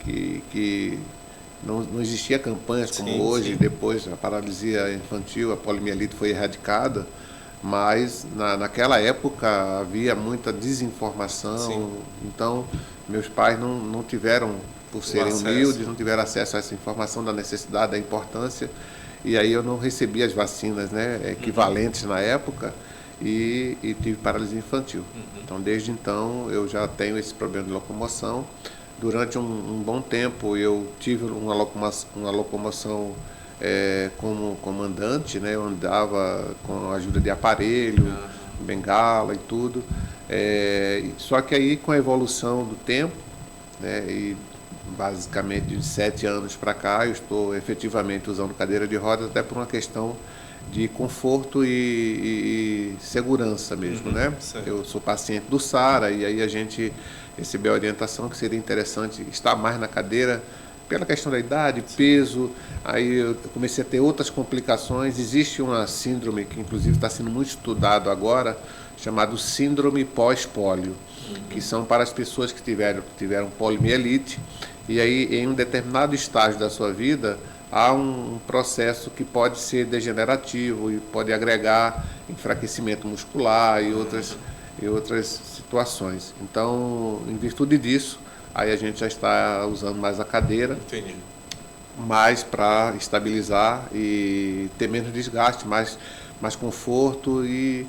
que não existia campanhas como hoje, sim. Depois a paralisia infantil, a poliomielite foi erradicada, mas naquela época havia muita desinformação, sim. Então meus pais não tiveram, por serem humildes, não tiveram acesso a essa informação da necessidade, da importância, e aí eu não recebi as vacinas, né, equivalentes na época, e tive paralisia infantil. Então, desde então, eu já tenho esse problema de locomoção. Durante um bom tempo, eu tive uma locomoção como comandante, né? Eu andava com a ajuda de aparelho, bengala e tudo. Só que aí, com a evolução do tempo, né, e basicamente de 7 anos para cá, eu estou efetivamente usando cadeira de rodas, até por uma questão de conforto e segurança mesmo, né? Certo. Eu sou paciente do SARA e aí a gente recebeu a orientação que seria interessante estar mais na cadeira pela questão da idade, peso. Aí eu comecei a ter outras complicações. Existe uma síndrome que inclusive está sendo muito estudado agora, chamado síndrome pós-pólio, que são para as pessoas que tiveram poliomielite e aí em um determinado estágio da sua vida há um processo que pode ser degenerativo e pode agregar enfraquecimento muscular e outras situações. Então, em virtude disso, aí a gente já está usando mais a cadeira, entendi, mais para estabilizar e ter menos desgaste, mais conforto e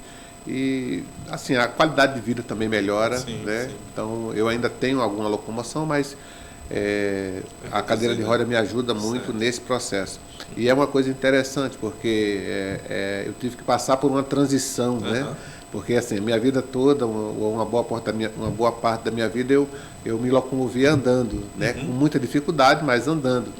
assim, a qualidade de vida também melhora, sim, né? Sim. Então, eu ainda tenho alguma locomoção, mas a cadeira de roda me ajuda muito, certo, nesse processo. E é uma coisa interessante, porque eu tive que passar por uma transição, né? Porque assim, minha vida toda, uma boa parte da minha vida, eu me locomovia andando, né? Com muita dificuldade, mas andando.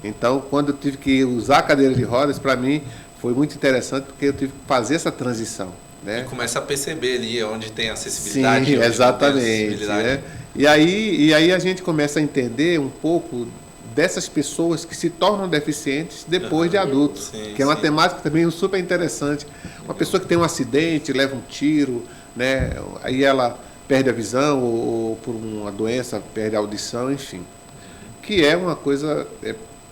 Então, quando eu tive que usar a cadeira de rodas, para mim foi muito interessante, porque eu tive que fazer essa transição, né? E começa a perceber ali onde tem acessibilidade. Sim, exatamente, né? E aí a gente começa a entender um pouco dessas pessoas que se tornam deficientes depois de adultos, sim, que é uma temática também super interessante. Uma pessoa que tem um acidente, leva um tiro, né? Aí ela perde a visão ou por uma doença perde a audição, enfim. Que é uma coisa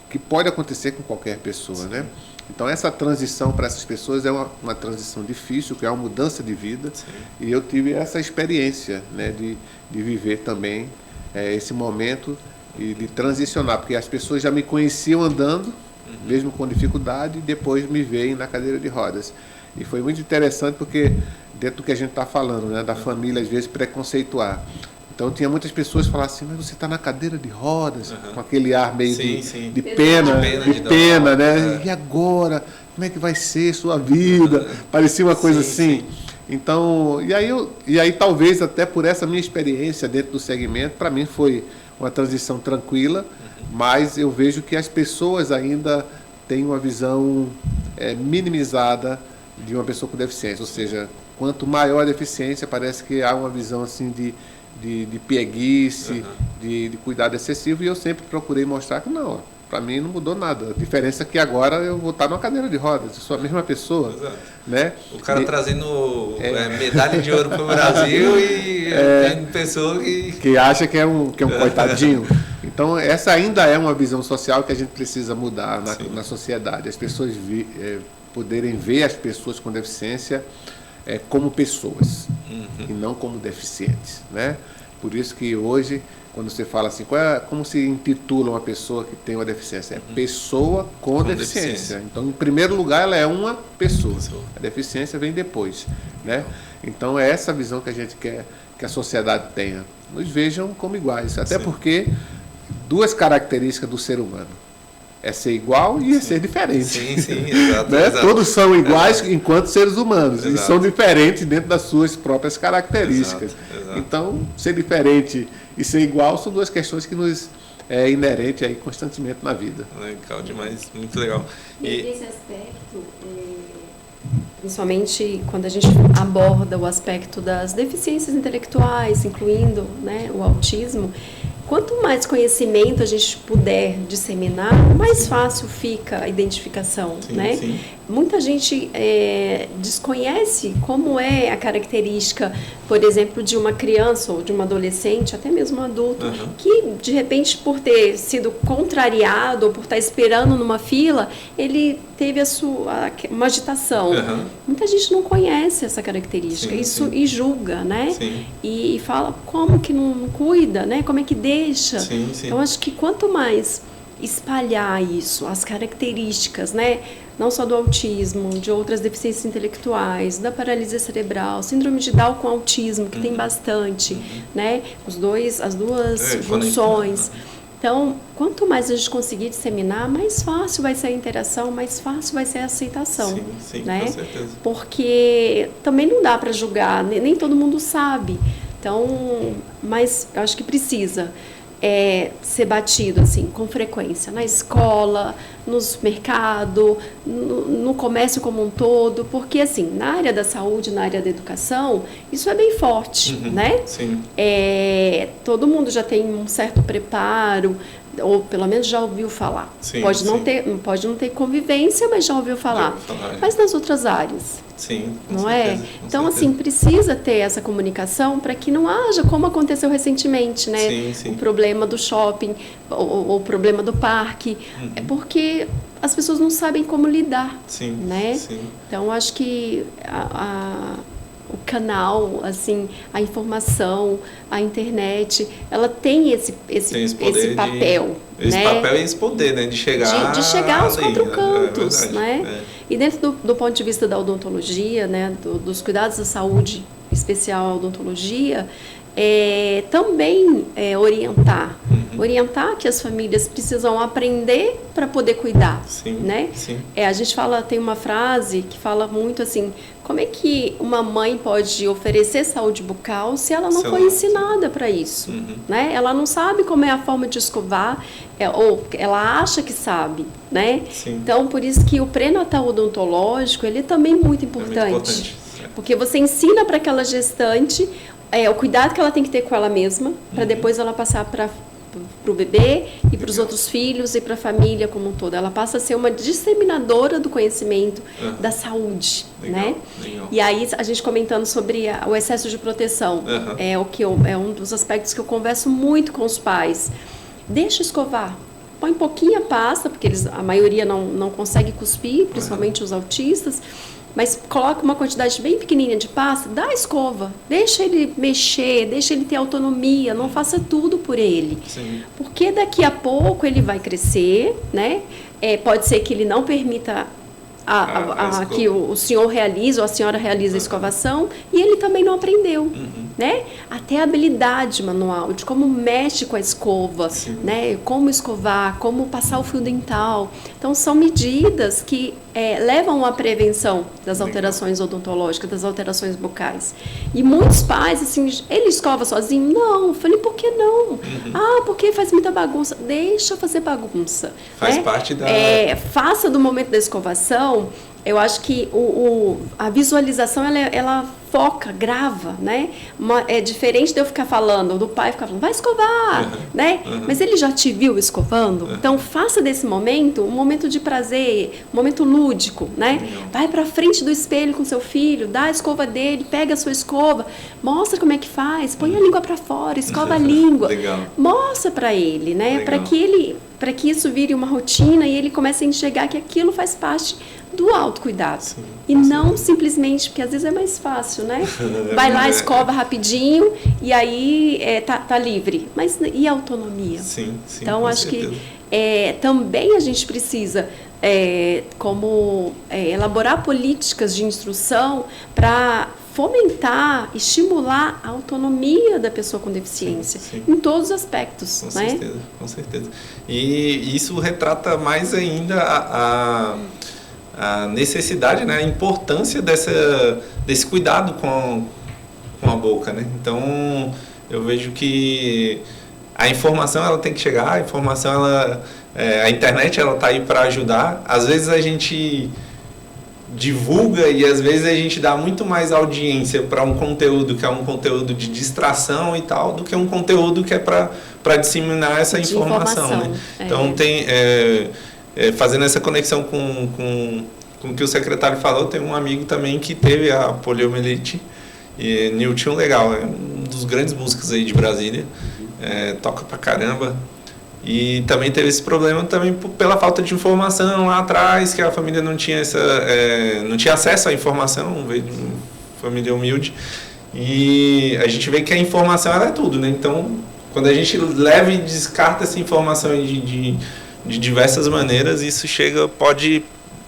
que pode acontecer com qualquer pessoa, sim, né? Então, essa transição para essas pessoas é uma transição difícil, que é uma mudança de vida. Sim. E eu tive essa experiência, né, de viver também esse momento e de transicionar, porque as pessoas já me conheciam andando, mesmo com dificuldade, e depois me veem na cadeira de rodas. E foi muito interessante porque, dentro do que a gente está falando, né, da família, às vezes, preconceituar. Então tinha muitas pessoas que falavam assim, mas você está na cadeira de rodas, Uhum. com aquele ar meio Sim, de, sim. de pena, De dó, né? E agora? Como é que vai ser sua vida? Parecia uma coisa Sim, assim. sim. Então, e aí talvez até por essa minha experiência dentro do segmento, para mim foi uma transição tranquila, mas eu vejo que as pessoas ainda têm uma visão minimizada de uma pessoa com deficiência, ou seja, quanto maior a deficiência, parece que há uma visão assim de pieguice, de cuidado excessivo, e eu sempre procurei mostrar que não, para mim não mudou nada. A diferença é que agora eu vou estar numa cadeira de rodas, eu sou a mesma pessoa. Exato. Né? O cara trazendo medalha de ouro para o Brasil e tem pessoa que acha que é um coitadinho. Então, essa ainda é uma visão social que a gente precisa mudar na sociedade. As pessoas poderem ver as pessoas com deficiência como pessoas e não como deficientes, né? Por isso que hoje, quando você fala assim, como se intitula uma pessoa que tem uma deficiência? É pessoa com deficiência. Então, em primeiro lugar, ela é uma pessoa. A deficiência vem depois, né? Então, é essa visão que a gente quer que a sociedade tenha. Nos vejam como iguais, até porque duas características do ser humano: é ser igual e ser diferente. Sim, exato, né? Exato. Todos são iguais enquanto seres humanos, Exato. e são diferentes dentro das suas próprias características. Exato. Então, ser diferente e ser igual são duas questões que nos é inerente aí constantemente na vida. Legal demais, muito legal. Nesse aspecto, principalmente quando a gente aborda o aspecto das deficiências intelectuais, incluindo, né, o autismo, quanto mais conhecimento a gente puder disseminar, mais fácil fica a identificação, né? Sim. Muita gente desconhece como é a característica, por exemplo, de uma criança ou de um adolescente, até mesmo um adulto, que de repente, por ter sido contrariado ou por estar esperando numa fila, ele teve uma agitação. Muita gente não conhece essa característica, e julga, né? E fala como que não cuida, né? Como é que deixa? Então, acho que quanto mais espalhar isso, as características, né? Não só do autismo, de outras deficiências intelectuais, da paralisia cerebral, síndrome de Down com autismo, que tem bastante, né? As duas funções. Então, quanto mais a gente conseguir disseminar, mais fácil vai ser a interação, mais fácil vai ser a aceitação. Sim, né? Com certeza. Porque também não dá para julgar, nem todo mundo sabe. Então, mas eu acho que precisa ser batido assim, com frequência, na escola, nos mercados, no comércio como um todo, porque assim, na área da saúde, na área da educação, isso é bem forte, né? Todo mundo já tem um certo preparo, ou pelo menos já ouviu falar. Pode não ter convivência, mas já ouviu falar. Mas nas outras áreas. Não certeza, é? Então, assim, precisa ter essa comunicação para que não haja, como aconteceu recentemente, né? O problema do shopping, ou o problema do parque. É porque as pessoas não sabem como lidar, né? Então, acho que o canal, assim, a informação, a internet, ela tem esse papel. Esse papel e esse poder, né? De chegar aos quatro cantos, né? E dentro do ponto de vista da odontologia, né? Dos cuidados da saúde, especial a odontologia, também orientar que as famílias precisam aprender para poder cuidar, né? A gente tem uma frase que fala muito assim: como é que uma mãe pode oferecer saúde bucal se ela não foi ensinada para isso, né? Ela não sabe como é a forma de escovar, ou ela acha que sabe, né? Então, por isso que o pré-natal odontológico, ele é também muito importante. Porque você ensina para aquela gestante o cuidado que ela tem que ter com ela mesma, para depois ela passar para o bebê e para os outros filhos e para a família como um todo. Ela passa a ser uma disseminadora do conhecimento da saúde, né? E aí, a gente comentando sobre o excesso de proteção, é um dos aspectos que eu converso muito com os pais. Deixa escovar. Põe pouquinha pasta, porque a maioria não consegue cuspir, principalmente os autistas, mas coloca uma quantidade bem pequenininha de pasta, dá a escova, deixa ele mexer, deixa ele ter autonomia, não faça tudo por ele. Porque daqui a pouco ele vai crescer, né? Pode ser que ele não permita que o senhor realize ou a senhora realize a escovação, e ele também não aprendeu. né? Até a habilidade manual, de como mexe com a escova, né? Como escovar, como passar o fio dental. Então, são medidas que levam à prevenção das alterações odontológicas, das alterações bucais. E muitos pais, assim, ele escova sozinho? Não. Eu falei, por que não? Porque faz muita bagunça. Deixa fazer bagunça. Faz né? parte da... Faça do momento da escovação. Eu acho que a visualização, ela foca, grava, né? É diferente de eu ficar falando, do pai ficar falando, vai escovar, né? Mas ele já te viu escovando? Então, faça desse momento um momento de prazer, um momento lúdico, né? Vai pra frente do espelho com seu filho, dá a escova dele, pega a sua escova, mostra como é que faz, põe a língua pra fora, escova a língua. Legal. Mostra pra ele, né? Para que isso vire uma rotina e ele comece a enxergar que aquilo faz parte do autocuidado. Sim, e não simplesmente, porque às vezes é mais fácil, né? Vai lá, escova rapidinho e aí tá livre. Mas e a autonomia? Sim, então, acho certeza. Que também a gente precisa elaborar políticas de instrução para fomentar, estimular a autonomia da pessoa com deficiência, em todos os aspectos. Com certeza. E isso retrata mais ainda a necessidade, né, a importância desse cuidado com a boca, né? Então, eu vejo que a informação ela tem que chegar, a informação a internet ela tá aí para ajudar. Às vezes a gente divulga e às vezes a gente dá muito mais audiência para um conteúdo que é um conteúdo de distração e tal, do que um conteúdo que é para disseminar essa informação, né? Então tem fazendo essa conexão com o que o secretário falou, tem um amigo também que teve a poliomielite, e Nilton Legal, é um dos grandes músicos aí de Brasília, toca pra caramba, e também teve esse problema também pela falta de informação lá atrás, que a família não tinha não tinha acesso à informação, veio de uma família humilde, e a gente vê que a informação ela é tudo, né? Então, quando a gente leva e descarta essa informação de diversas maneiras, isso pode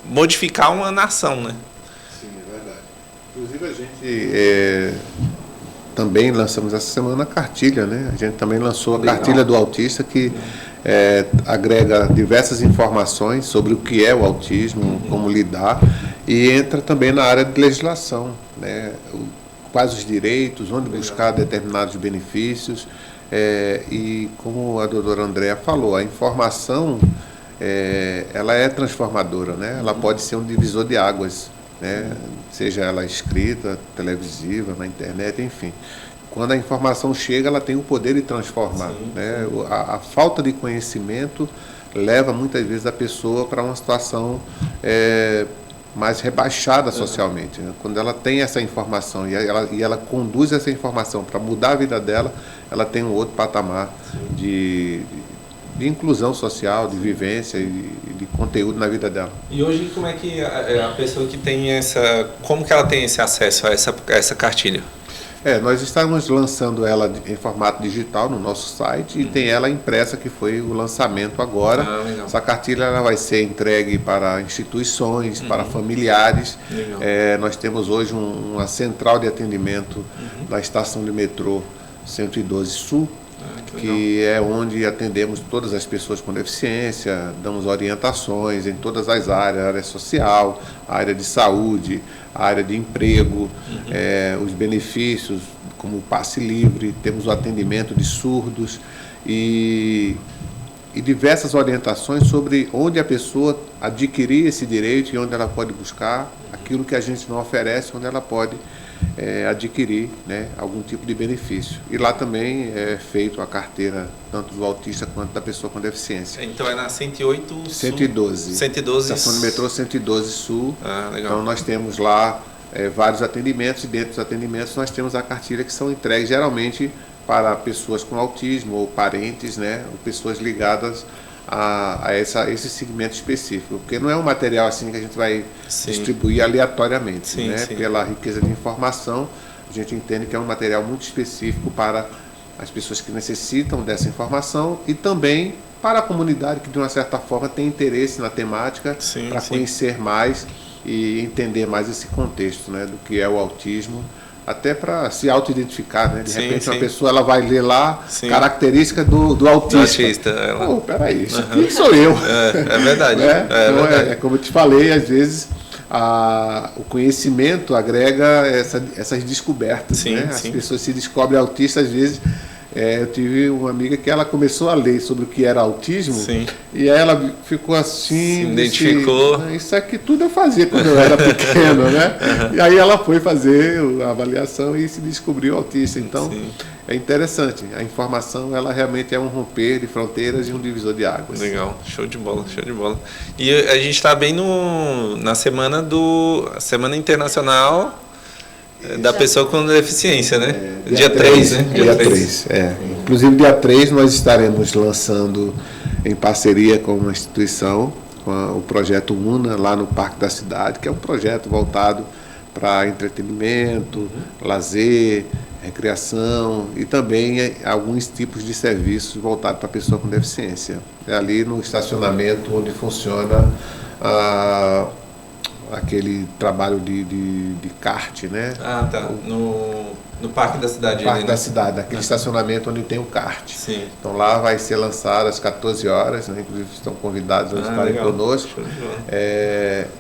modificar uma nação, né? Sim, é verdade. Inclusive a gente também lançamos essa semana a cartilha, né? A gente também lançou a cartilha do autista que agrega diversas informações sobre o que é o autismo, como lidar, e entra também na área de legislação, né? Quais os direitos, onde buscar determinados benefícios, e como a doutora Andréa falou, a informação ela é transformadora, né? Ela pode ser um divisor de águas, né? Seja ela escrita, televisiva, na internet, enfim. Quando a informação chega, ela tem o poder de transformar, né? A falta de conhecimento leva muitas vezes a pessoa para uma situação mais rebaixada socialmente, né? Quando ela tem essa informação e ela conduz essa informação para mudar a vida dela, ela tem um outro patamar de inclusão social, de conteúdo na vida dela. E hoje como é que a pessoa que tem como que ela tem esse acesso a essa cartilha? Nós estamos lançando ela em formato digital no nosso site e tem ela impressa, que foi o lançamento agora. Essa cartilha ela vai ser entregue para instituições, para familiares. Nós temos hoje uma central de atendimento na estação de metrô 112 Sul, que é onde atendemos todas as pessoas com deficiência, damos orientações em todas as áreas, a área social, a área de saúde, a área de emprego, os benefícios, como o passe livre, temos o atendimento de surdos e diversas orientações sobre onde a pessoa adquirir esse direito e onde ela pode buscar aquilo que a gente não oferece, onde ela pode adquirir, né, algum tipo de benefício. E lá também é feito a carteira tanto do autista quanto da pessoa com deficiência. Então é na 108 Sul? 112. 112. Estação de metrô 112 Sul. Legal. Então nós temos lá vários atendimentos e dentro dos atendimentos nós temos a cartilha que são entregues geralmente para pessoas com autismo ou parentes, né, ou pessoas ligadas a esse segmento específico, porque não é um material assim que a gente vai distribuir aleatoriamente, né? Pela riqueza de informação, a gente entende que é um material muito específico para as pessoas que necessitam dessa informação e também para a comunidade que de uma certa forma tem interesse na temática, para conhecer mais e entender mais esse contexto, né, do que é o autismo até para se auto-identificar, né? De Sim, repente sim. uma pessoa ela vai ler lá Sim. característica do autista. Ela... Pô, peraí, isso aqui sou eu. É verdade. Né? É então, verdade. é como eu te falei, às vezes o conhecimento agrega essas descobertas. Sim, né? sim. As pessoas se descobrem autistas, às vezes. Eu tive uma amiga que ela começou a ler sobre o que era autismo. Sim. E aí ela ficou assim, se identificou. Disse, isso aqui tudo eu fazia quando eu era pequeno, né? E aí ela foi fazer a avaliação e se descobriu autista. Então, Sim. é interessante. A informação, ela realmente é um romper de fronteiras e um divisor de águas. Legal, show de bola, show de bola. E a gente está bem na semana Semana Internacional da Pessoa com Deficiência, né? Dia 3, né? Dia 3, Inclusive, dia 3 nós estaremos lançando em parceria com uma instituição, com o projeto UNA, lá no Parque da Cidade, que é um projeto voltado para entretenimento, lazer, recreação e também alguns tipos de serviços voltados para a pessoa com deficiência. É ali no estacionamento onde funciona aquele trabalho de kart, né? Ah, tá. No Parque da Cidade. Parque da Cidade, aquele estacionamento onde tem o kart. Sim. Então lá vai ser lançado às 14 horas, né? Inclusive estão convidados a estarem conosco.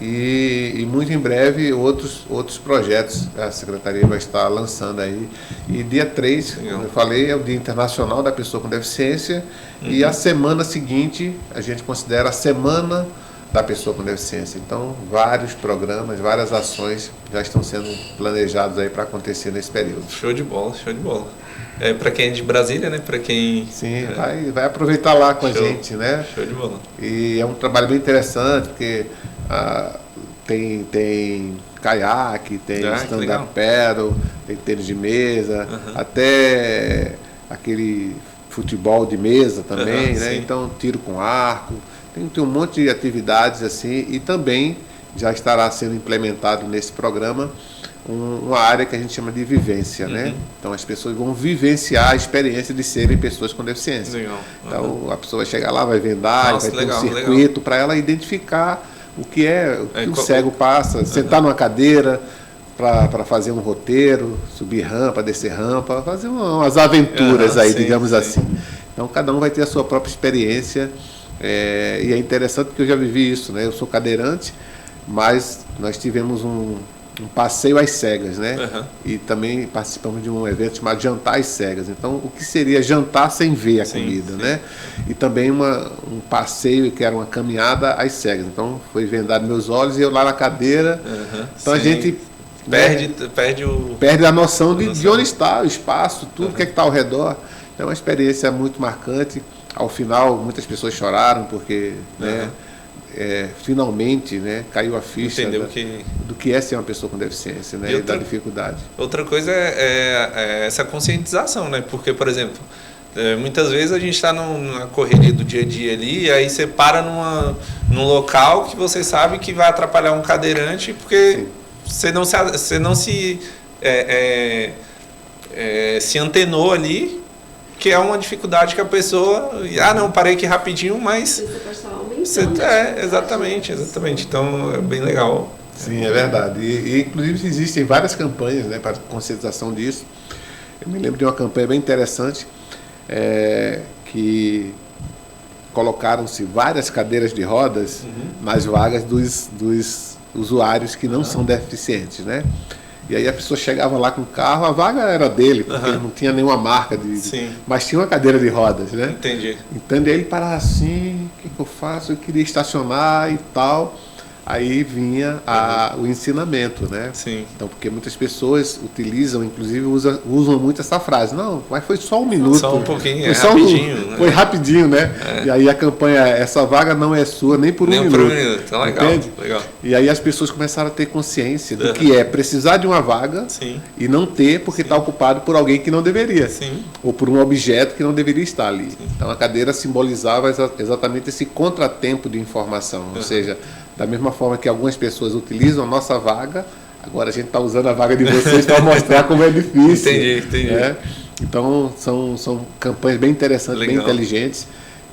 E muito em breve outros projetos a Secretaria vai estar lançando aí. E dia 3, como eu falei, é o Dia Internacional da Pessoa com Deficiência. E a semana seguinte a gente considera a Semana da Pessoa com Deficiência. Então, vários programas, várias ações já estão sendo planejados aí para acontecer nesse período. Show de bola, show de bola. Para quem é de Brasília, né? Para quem... Sim, vai aproveitar lá com a gente, né? Show de bola. E é um trabalho bem interessante, porque tem caiaque, tem stand-up paddle, tem tênis de mesa, até aquele futebol de mesa também, né? Sim. Então, tiro com arco. Tem um monte de atividades assim, e também já estará sendo implementado nesse programa uma área que a gente chama de vivência, né? Então as pessoas vão vivenciar a experiência de serem pessoas com deficiência. Legal. Então a pessoa vai chegar lá, vai vendar, vai ter um circuito para ela identificar o que o cego passa, sentar numa cadeira para fazer um roteiro, subir rampa, descer rampa, fazer umas aventuras aí, digamos assim. Então cada um vai ter a sua própria experiência. E é interessante porque eu já vivi isso, né? Eu sou cadeirante, mas nós tivemos um passeio às cegas, né? E também participamos de um evento chamado Jantar às Cegas. Então, o que seria jantar sem ver a comida, né? E também um passeio que era uma caminhada às cegas. Então, foi vendado meus olhos e eu lá na cadeira. Então, a gente perde a noção de onde está o espaço, tudo que está ao redor. Então, é uma experiência muito marcante. Ao final, muitas pessoas choraram porque, finalmente, né, caiu a ficha do que é ser uma pessoa com deficiência, né, e da dificuldade. Outra coisa é essa conscientização, né? Porque, por exemplo, muitas vezes a gente está na correria do dia a dia ali, e aí você para num local que você sabe que vai atrapalhar um cadeirante, porque você não se antenou ali, que é uma dificuldade que a pessoa... não, parei aqui rapidinho, mas... Exatamente. Então, é bem legal. Sim, é verdade. E inclusive, existem várias campanhas, né, para conscientização disso. Eu me lembro de uma campanha bem interessante, que colocaram-se várias cadeiras de rodas nas vagas dos usuários que não são deficientes, né? E aí a pessoa chegava lá com o carro, a vaga era dele, porque ele não tinha nenhuma marca, mas tinha uma cadeira de rodas, né? Entendi. Então ele parava assim, o que eu faço? Eu queria estacionar e tal. Aí vinha o ensinamento, né? Sim. Então, porque muitas pessoas utilizam, inclusive usam muito essa frase. Não, mas foi só um minuto. Só um pouquinho, foi rapidinho. Né? Foi rapidinho, né? E aí a campanha, essa vaga não é sua nem por um minuto. Nem por um minuto, então legal. E aí as pessoas começaram a ter consciência do que é precisar de uma vaga e não ter porque está ocupado por alguém que não deveria. Ou por um objeto que não deveria estar ali. Então a cadeira simbolizava exatamente esse contratempo de informação, ou seja, da mesma forma que algumas pessoas utilizam a nossa vaga, agora a gente está usando a vaga de vocês para mostrar como é difícil. Entendi. Né? Então, são campanhas bem interessantes, bem inteligentes.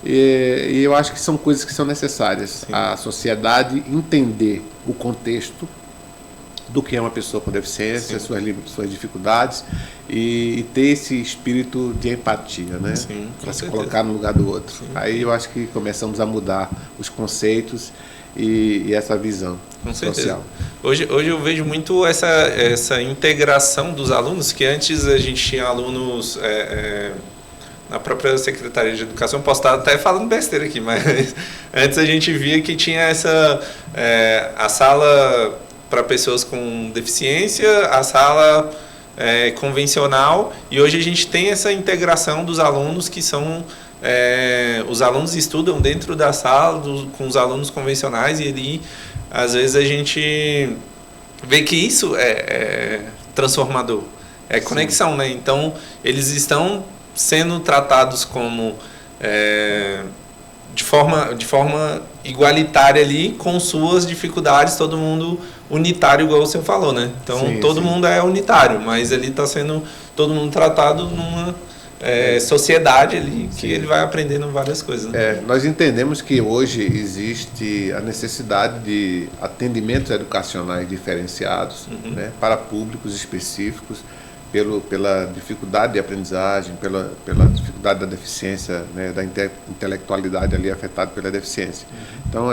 E eu acho que são coisas que são necessárias. A sociedade entender o contexto do que é uma pessoa com deficiência, suas dificuldades, e ter esse espírito de empatia, né? Para se colocar no lugar do outro. Sim. Aí eu acho que começamos a mudar os conceitos e essa visão social. Hoje eu vejo muito essa integração dos alunos, que antes a gente tinha alunos na própria Secretaria de Educação. Posso estar até falando besteira aqui, mas antes a gente via que tinha a sala para pessoas com deficiência, a sala convencional, e hoje a gente tem essa integração dos alunos que são... os alunos estudam dentro da sala com os alunos convencionais, e ali às vezes a gente vê que isso é transformador, é conexão, né? Então eles estão sendo tratados como de forma igualitária ali, com suas dificuldades, todo mundo unitário, igual você falou, né? Então todo mundo é unitário, mas ele está sendo todo mundo tratado numa sociedade ali, que ele vai aprendendo várias coisas, né? Nós entendemos que hoje existe a necessidade de atendimentos educacionais diferenciados, né, para públicos específicos, pela dificuldade de aprendizagem, pela dificuldade da deficiência, né, da intelectualidade ali afetada pela deficiência. Então,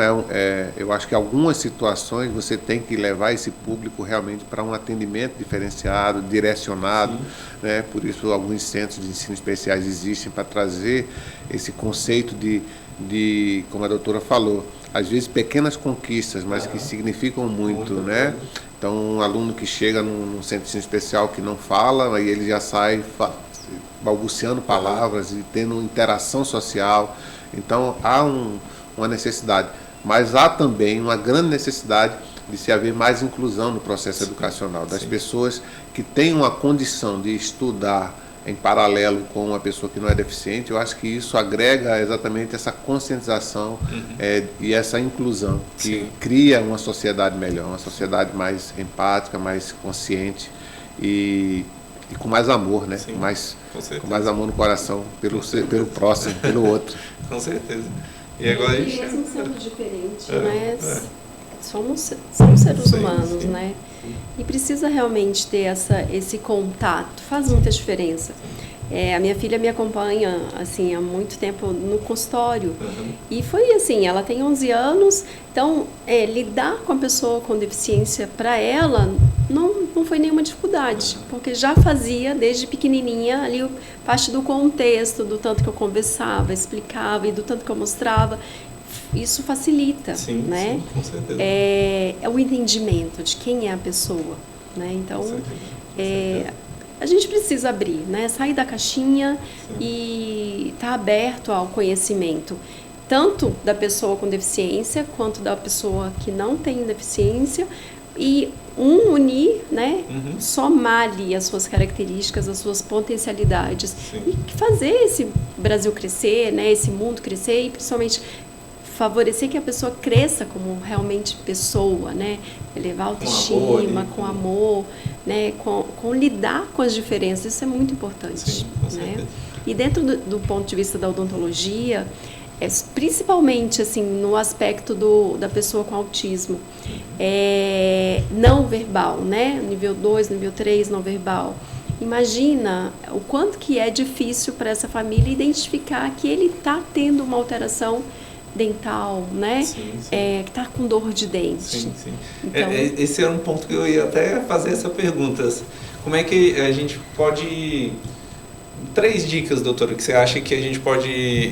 eu acho que algumas situações você tem que levar esse público realmente para um atendimento diferenciado, direcionado, né? Por isso alguns centros de ensino especiais existem para trazer esse conceito de, como a doutora falou, às vezes pequenas conquistas, mas que significam muito, né? Então, um aluno que chega num centro de ensino especial que não fala, aí ele já sai balbuciando palavras e tendo interação social. Então, há uma necessidade. Mas há também uma grande necessidade de se haver mais inclusão no processo educacional, das pessoas que têm uma condição de estudar em paralelo com uma pessoa que não é deficiente. Eu acho que isso agrega exatamente essa conscientização e essa inclusão, que cria uma sociedade melhor, uma sociedade mais empática, mais consciente e com mais amor, né? Com mais amor no coração pelo próximo, pelo outro. Com certeza. E agora a gente... mesmo sendo diferente, né? Somos seres humanos, né? E precisa realmente ter esse contato, faz muita diferença. A minha filha me acompanha assim, há muito tempo no consultório. E foi assim, ela tem 11 anos, então lidar com a pessoa com deficiência para ela não foi nenhuma dificuldade, porque já fazia desde pequenininha ali parte do contexto, do tanto que eu conversava, explicava e do tanto que eu mostrava. Isso facilita, né? Sim, com certeza. É o entendimento de quem é a pessoa, né? Então, a gente precisa abrir, né? Sair da caixinha e estar aberto ao conhecimento, tanto da pessoa com deficiência quanto da pessoa que não tem deficiência, e unir, né? Somar ali as suas características, as suas potencialidades e fazer esse Brasil crescer, né? Esse mundo crescer e principalmente favorecer que a pessoa cresça como realmente pessoa, né? Elevar a autoestima, com amor, né? Com lidar com as diferenças, isso é muito importante, né? E dentro do ponto de vista da odontologia, principalmente assim no aspecto da pessoa com autismo, não verbal, né? Nível 2, nível 3, não verbal. Imagina o quanto que é difícil para essa família identificar que ele está tendo uma alteração dental, né? Que está com dor de dente. Então, esse era um ponto que eu ia até fazer essa pergunta. Como é que a gente pode... 3 dicas, doutora, que você acha que a gente pode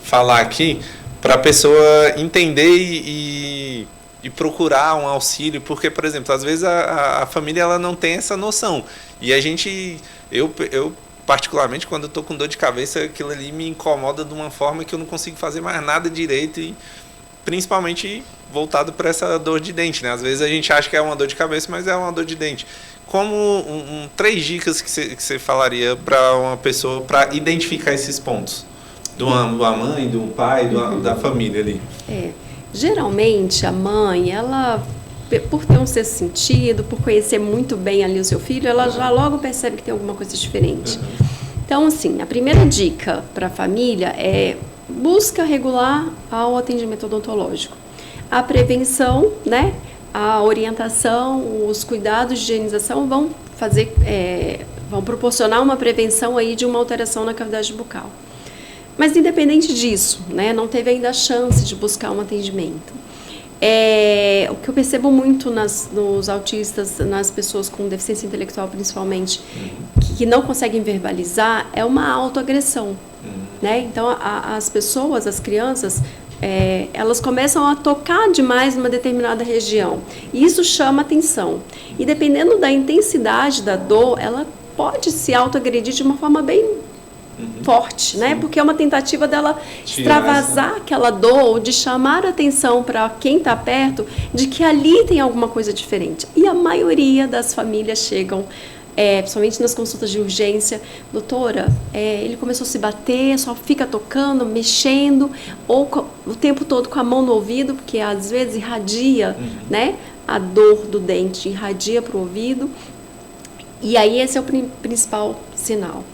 falar aqui para a pessoa entender e procurar um auxílio, porque, por exemplo, às vezes a família ela não tem essa noção. E a gente... Eu particularmente, quando eu estou com dor de cabeça, aquilo ali me incomoda de uma forma que eu não consigo fazer mais nada direito, e principalmente voltado para essa dor de dente, né? Às vezes a gente acha que é uma dor de cabeça, mas é uma dor de dente. Como 3 dicas que você falaria para uma pessoa para identificar esses pontos? De uma mãe, de um pai, da família ali? Geralmente a mãe, ela... por ter um sexto sentido, por conhecer muito bem ali o seu filho, ela já logo percebe que tem alguma coisa diferente. Então, assim, a primeira dica para a família é busca regular ao atendimento odontológico. A prevenção, né? a orientação, os cuidados de higienização vão proporcionar uma prevenção aí de uma alteração na cavidade bucal. Mas independente disso, né, não teve ainda a chance de buscar um atendimento. O que eu percebo muito nos autistas, nas pessoas com deficiência intelectual principalmente, que não conseguem verbalizar, é uma autoagressão. Né? Então, as pessoas, as crianças, elas começam a tocar demais numa determinada região. E isso chama atenção. E dependendo da intensidade da dor, ela pode se autoagredir de uma forma bem forte, né? Porque é uma tentativa dela extravasar aquela dor, ou de chamar a atenção para quem está perto de que ali tem alguma coisa diferente. E a maioria das famílias chegam, principalmente nas consultas de urgência, doutora, ele começou a se bater, só fica tocando, mexendo, ou o tempo todo com a mão no ouvido, porque às vezes irradia, né? A dor do dente irradia para o ouvido. E aí esse é o principal sinal.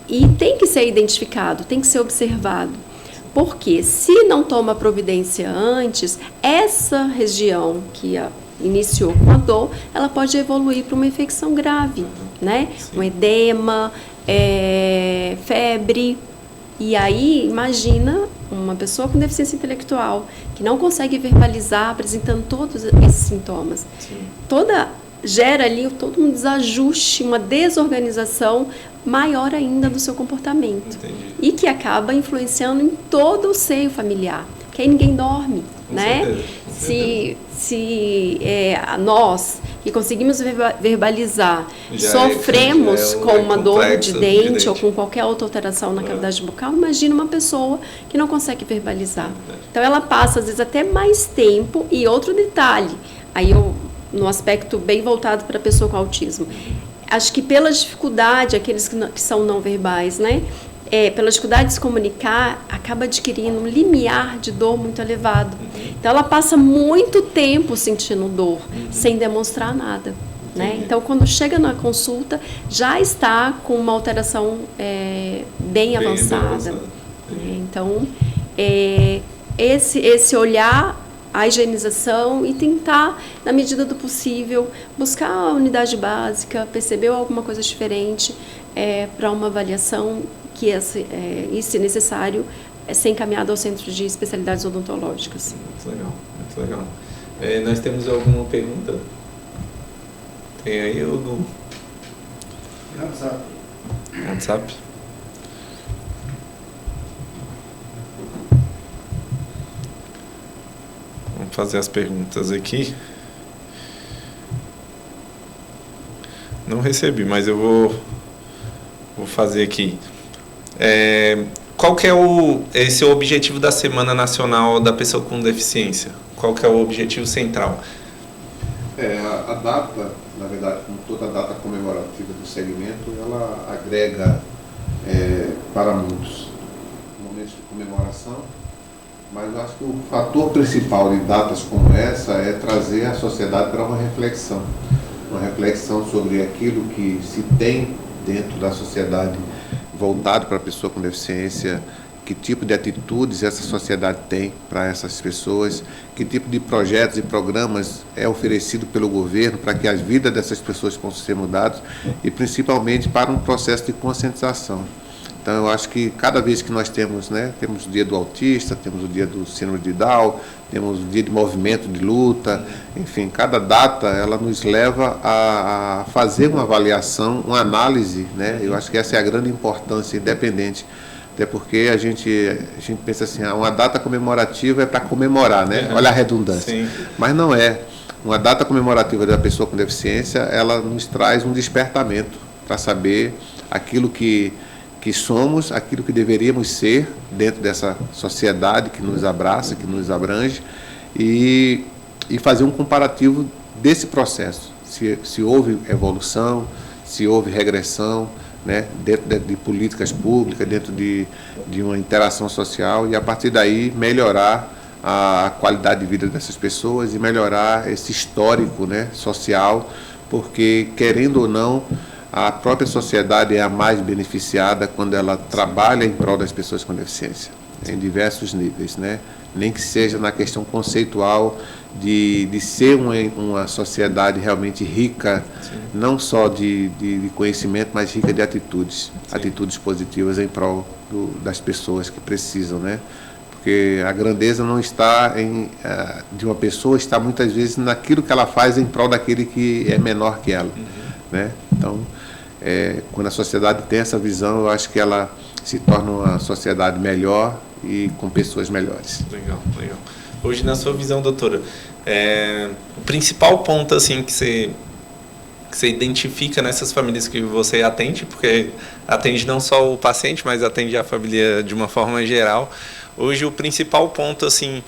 E tem que ser identificado, tem que ser observado. Porque se não toma providência antes, essa região que iniciou com a dor, ela pode evoluir para uma infecção grave, né? Um edema, febre. E aí, imagina uma pessoa com deficiência intelectual que não consegue verbalizar, apresentando todos esses sintomas. Gera ali todo um desajuste, uma desorganização maior ainda do seu comportamento. Entendi. E que acaba influenciando em todo o seio familiar, porque aí ninguém dorme, né? Se nós que conseguimos verbalizar sofremos com uma dor de dente ou com qualquer outra alteração na cavidade bucal, imagina uma pessoa que não consegue verbalizar. Então ela passa às vezes até mais tempo. E outro detalhe, aí no aspecto bem voltado para a pessoa com autismo, acho que pela dificuldade, aqueles que são não verbais, né? Pela dificuldade de se comunicar, acaba adquirindo um limiar de dor muito elevado. Então, ela passa muito tempo sentindo dor, sem demonstrar nada. Né? Então, quando chega na consulta, já está com uma alteração bem avançada. Então, esse olhar a higienização e tentar, na medida do possível, buscar a unidade básica, perceber alguma coisa diferente para uma avaliação que, e se necessário, ser encaminhado ao centro de especialidades odontológicas. Muito legal, muito legal. Nós temos alguma pergunta? Tem aí, Hugo? WhatsApp. Vamos fazer as perguntas aqui. Não recebi, mas eu vou fazer aqui. Qual que é esse é o objetivo da Semana Nacional da Pessoa com Deficiência? Qual que é o objetivo central? A data, na verdade, como toda data comemorativa do segmento, ela agrega para muitos momentos de comemoração, mas eu acho que o fator principal de datas como essa é trazer a sociedade para uma reflexão sobre aquilo que se tem dentro da sociedade voltado para a pessoa com deficiência, que tipo de atitudes essa sociedade tem para essas pessoas, que tipo de projetos e programas é oferecido pelo governo para que as vidas dessas pessoas possam ser mudadas e principalmente para um processo de conscientização. Então, eu acho que cada vez que nós temos o dia do autista, temos o dia do síndrome de Down, temos o dia de movimento de luta, enfim, cada data ela nos leva a fazer uma avaliação, uma análise, né? Eu acho que essa é a grande importância, independente. Até porque a gente pensa assim, uma data comemorativa é para comemorar, né? Olha a redundância. Sim. Mas não é. Uma data comemorativa da pessoa com deficiência, ela nos traz um despertamento para saber aquilo que somos, aquilo que deveríamos ser dentro dessa sociedade que nos abraça, que nos abrange, e fazer um comparativo desse processo. Se houve evolução, se houve regressão, né, dentro de políticas públicas, dentro de uma interação social, e a partir daí melhorar a qualidade de vida dessas pessoas e melhorar esse histórico, né, social, porque, querendo ou não, a própria sociedade é a mais beneficiada quando ela trabalha em prol das pessoas com deficiência, em diversos níveis, né? nem que seja na questão conceitual de ser uma sociedade realmente rica, sim, não só de conhecimento, mas rica de atitudes, sim, atitudes positivas em prol das pessoas que precisam, né? Porque a grandeza não está de uma pessoa, está muitas vezes naquilo que ela faz em prol daquele que é menor que ela, né? Então, quando a sociedade tem essa visão, eu acho que ela se torna uma sociedade melhor e com pessoas melhores. Legal, legal. Hoje, na sua visão, doutora, o principal ponto assim que você identifica nessas famílias que você atende, porque atende não só o paciente, mas atende a família de uma forma geral. Hoje, o principal ponto assim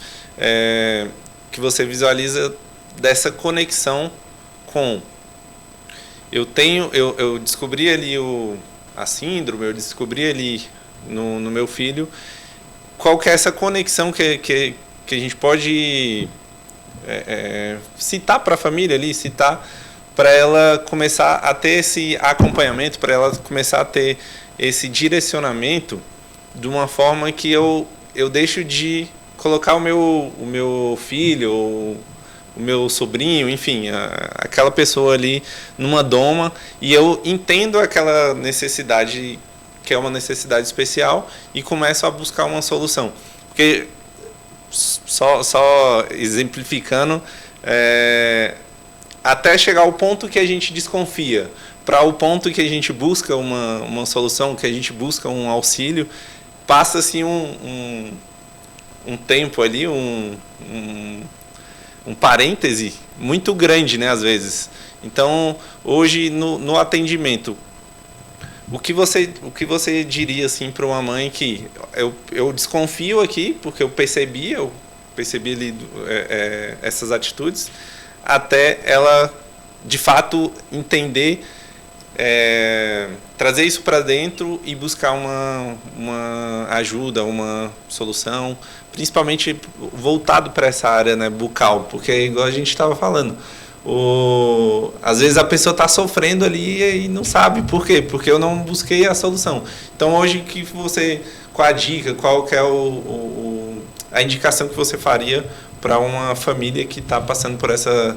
que você visualiza dessa conexão com... Eu descobri ali a síndrome, eu descobri ali no meu filho qual que é essa conexão que a gente pode citar para a família ali, citar para ela começar a ter esse acompanhamento, para ela começar a ter esse direcionamento de uma forma que eu deixo de colocar o meu filho, ou o meu sobrinho, enfim, aquela pessoa ali numa doma, e eu entendo aquela necessidade, que é uma necessidade especial, e começo a buscar uma solução. Porque, só exemplificando, até chegar ao ponto que a gente desconfia, para o ponto que a gente busca uma solução, que a gente busca um auxílio, passa-se um tempo ali, um parêntese muito grande, né, às vezes. Então, hoje, no atendimento, o que você diria assim para uma mãe que eu desconfio aqui, porque eu percebi ali essas atitudes, até ela, de fato, entender, trazer isso para dentro e buscar uma ajuda, uma solução, principalmente voltado para essa área, né, bucal, porque igual a gente estava falando, às vezes a pessoa está sofrendo ali e não sabe por quê, porque eu não busquei a solução. Então hoje, qual a dica, qual que é a indicação que você faria para uma família que está passando por essa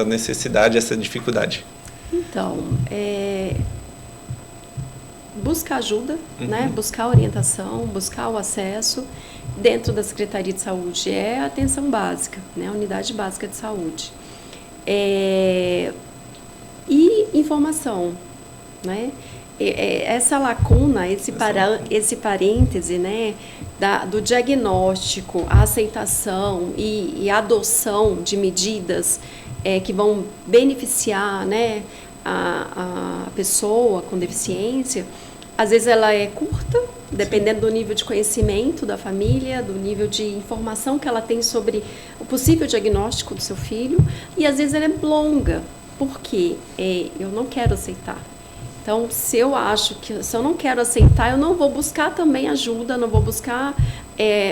necessidade, essa dificuldade? Então, buscar ajuda, né? Buscar orientação, buscar o acesso. Dentro da Secretaria de Saúde é a atenção básica, né? A unidade básica de saúde. E informação, né? Essa lacuna, esse parêntese, né, do diagnóstico, a aceitação e a adoção de medidas que vão beneficiar, né, a pessoa com deficiência, às vezes ela é curta, dependendo do nível de conhecimento da família, do nível de informação que ela tem sobre o possível diagnóstico do seu filho, e às vezes ela é longa, porque eu não quero aceitar. Então, se eu não quero aceitar, eu não vou buscar também ajuda, não vou buscar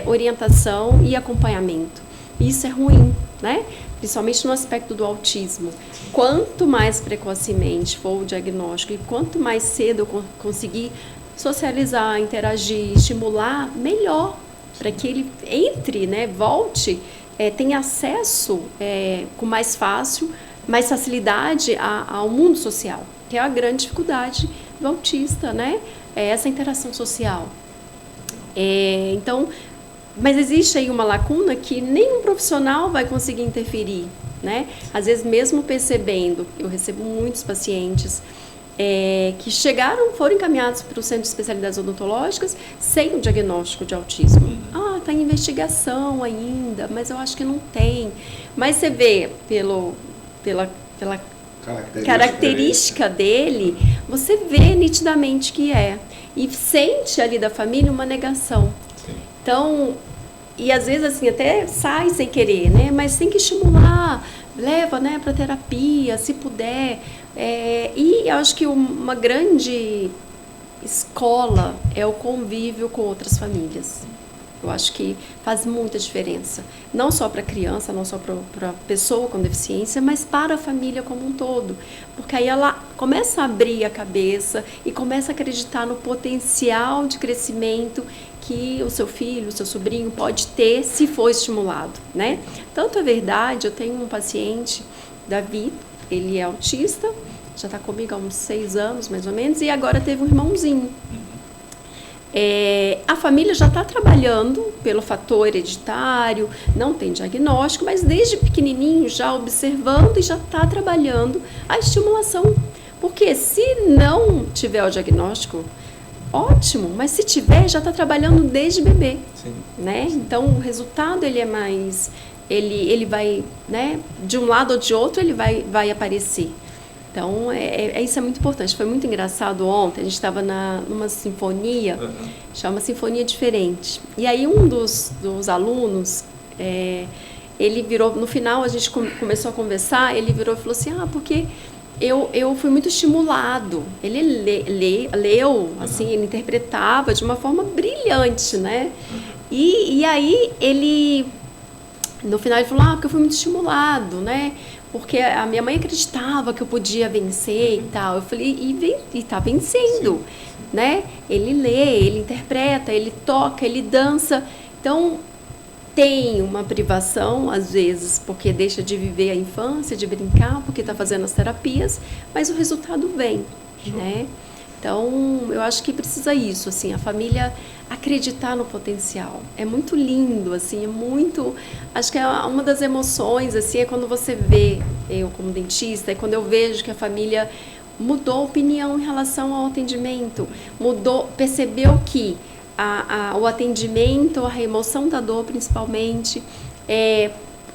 orientação e acompanhamento. Isso é ruim, né? Principalmente no aspecto do autismo. Quanto mais precocemente for o diagnóstico e quanto mais cedo eu conseguir socializar, interagir, estimular, melhor, para que ele entre, né, volte, tenha acesso com mais facilidade ao mundo social, que é a grande dificuldade do autista, né? Essa interação social. Então, mas existe aí uma lacuna que nenhum profissional vai conseguir interferir, né? Às vezes, mesmo percebendo, eu recebo muitos pacientes que foram encaminhados para o Centro de Especialidades Odontológicas sem o diagnóstico de autismo. Está em investigação ainda, mas eu acho que não tem. Mas você vê pela característica dele, você vê nitidamente que e sente ali da família uma negação. Sim. Então, e às vezes assim, até sai sem querer, né? Mas tem que estimular, leva, né, para terapia, se puder. E eu acho que uma grande escola é o convívio com outras famílias. Eu acho que faz muita diferença, não só para a criança, não só para a pessoa com deficiência, mas para a família como um todo, porque aí ela começa a abrir a cabeça e começa a acreditar no potencial de crescimento que o seu filho, o seu sobrinho pode ter se for estimulado, né? Tanto é verdade, eu tenho um paciente, Davi, ele é autista, já está comigo há uns 6 anos mais ou menos, e agora teve um irmãozinho. A família já está trabalhando pelo fator hereditário, não tem diagnóstico, mas desde pequenininho já observando e já está trabalhando a estimulação. Porque se não tiver o diagnóstico, ótimo, mas se tiver, já está trabalhando desde bebê. Sim. Né? Então o resultado ele é mais, ele vai, né, de um lado ou de outro ele vai aparecer. Então, isso é muito importante. Foi muito engraçado ontem, a gente estava numa sinfonia, chama Sinfonia Diferente. E aí um dos alunos, ele virou, no final a gente começou a conversar, ele virou e falou assim, porque eu fui muito estimulado. Ele leu, assim, ele interpretava de uma forma brilhante, né? E aí ele, no final ele falou, porque eu fui muito estimulado, né? Porque a minha mãe acreditava que eu podia vencer e tal. Eu falei, e tá vencendo, sim, né? Ele lê, ele interpreta, ele toca, ele dança. Então, tem uma privação, às vezes, porque deixa de viver a infância, de brincar, porque está fazendo as terapias, mas o resultado vem, né? Então, eu acho que precisa isso, assim, a família acreditar no potencial. É muito lindo, assim, é muito... Acho que é uma das emoções, assim, é quando você vê, eu como dentista, é quando eu vejo que a família mudou a opinião em relação ao atendimento, percebeu que o atendimento, a remoção da dor, principalmente,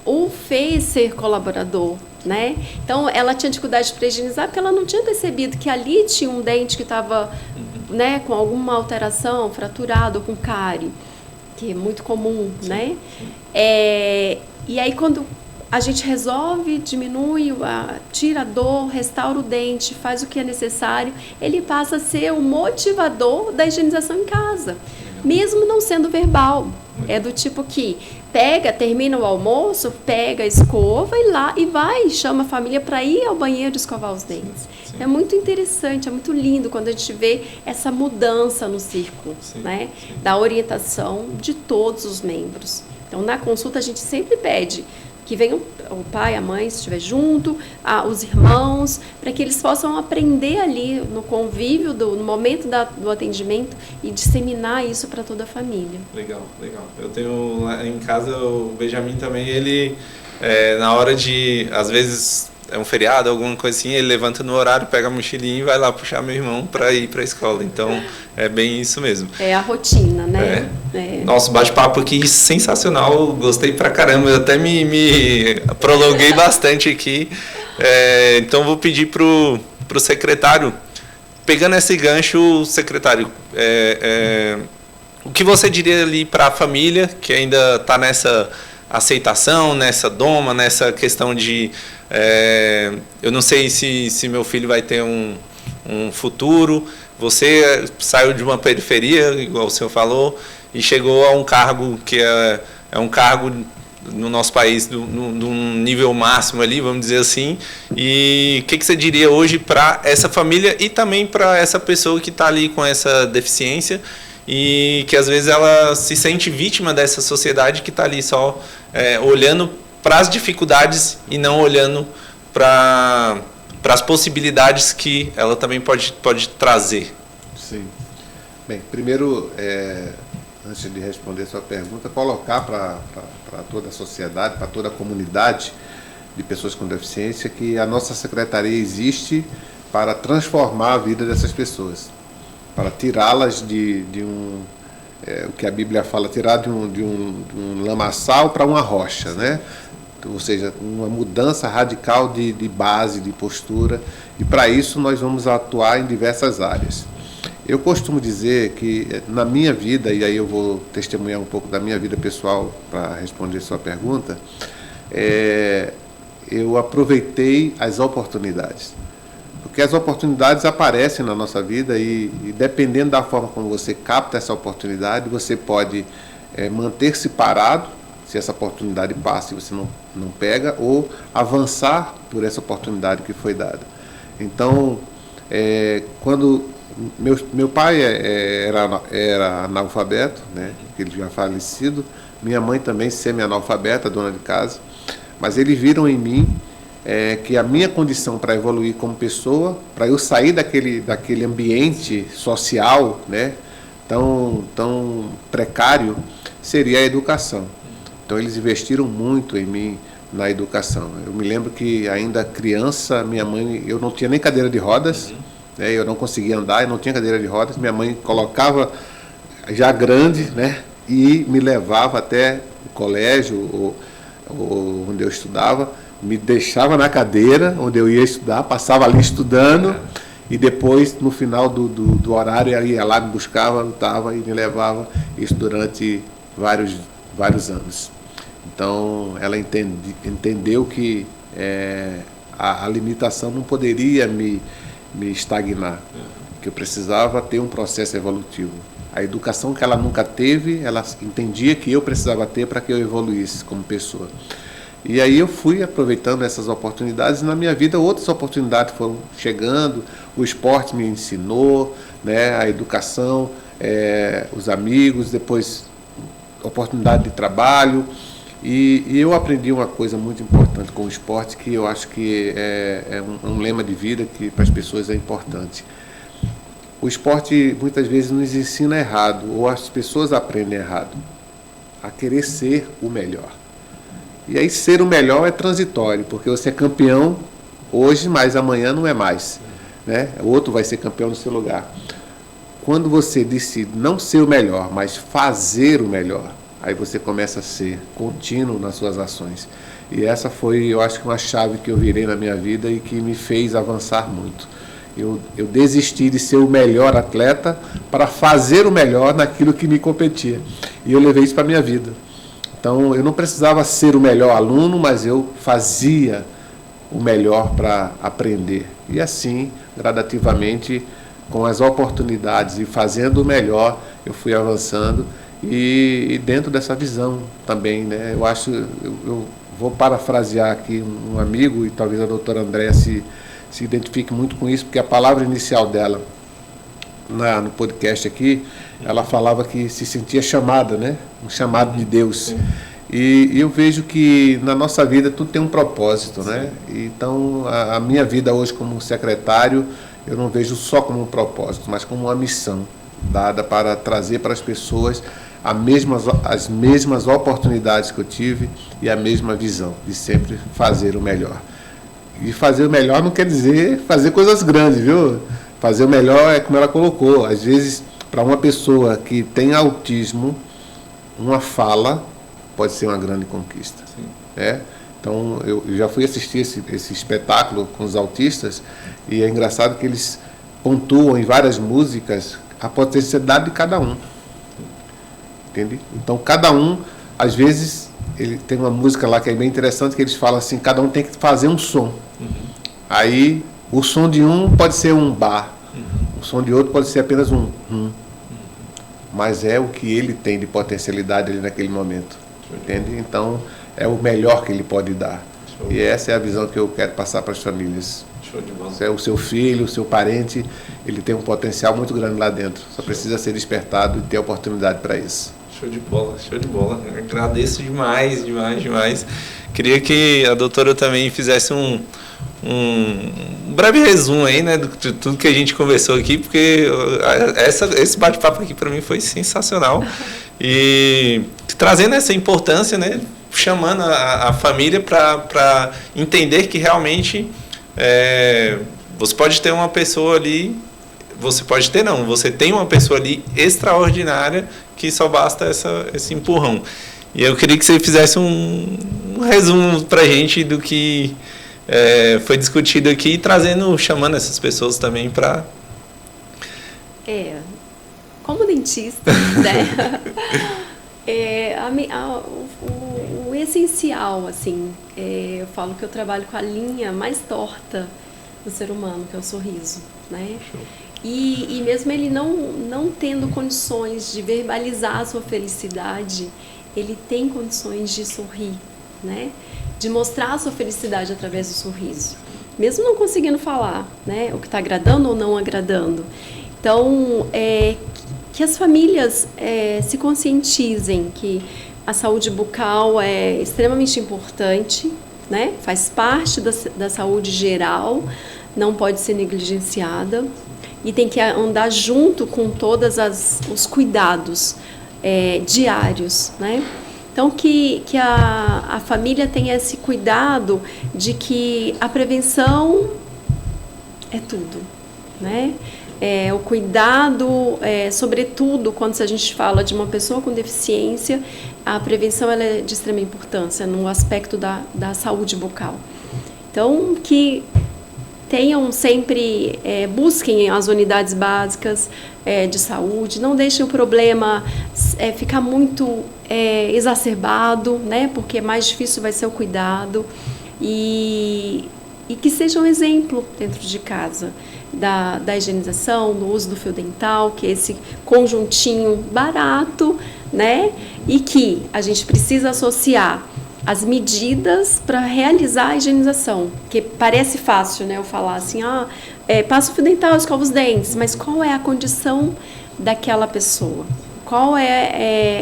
o fez ser colaborador, né? Então, ela tinha dificuldade para higienizar porque ela não tinha percebido que ali tinha um dente que estava, né, com alguma alteração, fraturado, com cárie, que é muito comum, sim, né? Sim. E aí, quando a gente resolve, diminui, tira a dor, restaura o dente, faz o que é necessário, ele passa a ser o motivador da higienização em casa, mesmo não sendo verbal. É do tipo que termina o almoço, pega a escova e vai, chama a família para ir ao banheiro escovar os dentes. Sim. É muito interessante, é muito lindo quando a gente vê essa mudança no círculo, sim, né? Sim. Da orientação de todos os membros. Então, na consulta, a gente sempre pede que venham o pai, a mãe, se estiver junto, os irmãos, para que eles possam aprender ali no convívio, no momento do atendimento e disseminar isso para toda a família. Legal, legal. Eu tenho em casa o Benjamin também, ele, na hora de, às vezes, é um feriado, alguma coisa assim, ele levanta no horário, pega a mochilinha e vai lá puxar meu irmão para ir para a escola. Então, é bem isso mesmo. É a rotina, né? Nosso bate-papo aqui sensacional, gostei pra caramba, eu até me prolonguei bastante aqui. Então, vou pedir pro secretário, pegando esse gancho, secretário, o que você diria ali para a família que ainda está nessa aceitação, nessa doma, nessa questão de... eu não sei se meu filho vai ter um futuro. Você saiu de uma periferia, igual o senhor falou, e chegou a um cargo que é um cargo no nosso país num nível máximo ali, vamos dizer assim. E o que você diria hoje para essa família e também para essa pessoa que está ali com essa deficiência e que às vezes ela se sente vítima dessa sociedade que está ali só olhando para as dificuldades e não olhando para as possibilidades que ela também pode trazer? Sim. Bem, primeiro, antes de responder a sua pergunta, colocar para toda a sociedade, para toda a comunidade de pessoas com deficiência, que a nossa secretaria existe para transformar a vida dessas pessoas, para tirá-las de o que a Bíblia fala, tirar de um lamaçal para uma rocha, né? Ou seja, uma mudança radical de base, de postura, e para isso nós vamos atuar em diversas áreas. Eu costumo dizer que na minha vida, e aí eu vou testemunhar um pouco da minha vida pessoal para responder sua pergunta, eu aproveitei as oportunidades. Porque as oportunidades aparecem na nossa vida e dependendo da forma como você capta essa oportunidade, você pode manter-se parado, se essa oportunidade passa e você não pega, ou avançar por essa oportunidade que foi dada. Então, quando meu pai era analfabeto, né, ele já falecido, minha mãe também semi-analfabeta, dona de casa, mas eles viram em mim que a minha condição para evoluir como pessoa, para eu sair daquele ambiente social, né, tão precário, seria a educação. Então eles investiram muito em mim na educação. Eu me lembro que ainda criança, minha mãe, eu não tinha nem cadeira de rodas, né, eu não conseguia andar, eu não tinha cadeira de rodas, minha mãe colocava já grande, né, e me levava até o colégio, ou onde eu estudava, me deixava na cadeira onde eu ia estudar, passava ali estudando, e depois, no final do horário, ela ia lá, me buscava, lutava e me levava, isso durante vários anos. Então, ela entendeu que a limitação não poderia me estagnar, que eu precisava ter um processo evolutivo. A educação que ela nunca teve, ela entendia que eu precisava ter para que eu evoluísse como pessoa. E aí eu fui aproveitando essas oportunidades, e na minha vida outras oportunidades foram chegando, o esporte me ensinou, né, a educação, os amigos, depois oportunidade de trabalho, e eu aprendi uma coisa muito importante com o esporte, que eu acho que é um lema de vida que para as pessoas é importante. O esporte muitas vezes nos ensina errado, ou as pessoas aprendem errado, a querer ser o melhor. E aí ser o melhor é transitório, porque você é campeão hoje, mas amanhã não é mais, né? O outro vai ser campeão no seu lugar. Quando você decide não ser o melhor, mas fazer o melhor, aí você começa a ser contínuo nas suas ações. E essa foi, eu acho que uma chave que eu virei na minha vida e que me fez avançar muito. Eu desisti de ser o melhor atleta para fazer o melhor naquilo que me competia. E eu levei isso para a minha vida. Então, eu não precisava ser o melhor aluno, mas eu fazia o melhor para aprender. E assim, gradativamente, com as oportunidades e fazendo o melhor, eu fui avançando. E dentro dessa visão também, né? Eu vou parafrasear aqui um amigo, e talvez a doutora Andréa se identifique muito com isso, porque a palavra inicial dela no podcast aqui, ela falava que se sentia chamada, né? Um chamado de Deus. E eu vejo que na nossa vida tudo tem um propósito, né? Então, a minha vida hoje como secretário, eu não vejo só como um propósito, mas como uma missão dada para trazer para as pessoas as mesmas oportunidades que eu tive e a mesma visão de sempre fazer o melhor. E fazer o melhor não quer dizer fazer coisas grandes, viu? Fazer o melhor é como ela colocou. Às vezes, para uma pessoa que tem autismo, uma fala pode ser uma grande conquista. Então, eu já fui assistir esse espetáculo com os autistas, e é engraçado que eles pontuam em várias músicas a potencialidade de cada um. Entende? Então, cada um, às vezes, ele tem uma música lá que é bem interessante, que eles falam assim, cada um tem que fazer um som. Aí, o som de um pode ser um bar, o som de outro pode ser apenas um mas é o que ele tem de potencialidade ali naquele momento. Entende? Então, é o melhor que ele pode dar. E essa é a visão que eu quero passar para as famílias. O seu filho, o seu parente, ele tem um potencial muito grande lá dentro. Só precisa ser despertado e ter oportunidade para isso. Show de bola, show de bola. Eu agradeço demais. Queria que a doutora também fizesse um breve resumo aí, né, de tudo que a gente conversou aqui, porque esse bate-papo aqui para mim foi sensacional. E trazendo essa importância, né, chamando a família para entender que realmente você pode ter uma pessoa ali, você tem uma pessoa ali extraordinária que só basta esse empurrão. E eu queria que você fizesse um resumo para a gente do que foi discutido aqui, chamando essas pessoas também para... Como dentista, né? O essencial, assim, eu falo que eu trabalho com a linha mais torta do ser humano, que é o sorriso, né? E mesmo ele não tendo condições de verbalizar a sua felicidade, ele tem condições de sorrir, né? De mostrar a sua felicidade através do sorriso. Mesmo não conseguindo falar, né? O que está agradando ou não agradando. Então, que as famílias se conscientizem que a saúde bucal é extremamente importante, né? Faz parte da saúde geral, não pode ser negligenciada e tem que andar junto com todos os cuidados diários, né? Então, que a família tenha esse cuidado de que a prevenção é tudo, né? O cuidado, sobretudo, quando a gente fala de uma pessoa com deficiência, a prevenção ela é de extrema importância no aspecto da saúde bucal. Então, que tenham sempre, busquem as unidades básicas de saúde, não deixem o problema ficar muito exacerbado, né? Porque mais difícil vai ser o cuidado e que seja um exemplo dentro de casa da higienização, do uso do fio dental, que é esse conjuntinho barato, né? E que a gente precisa associar as medidas para realizar a higienização, que parece fácil, né? Eu falar assim, passa o fio dental, escova os dentes, mas qual é a condição daquela pessoa? Qual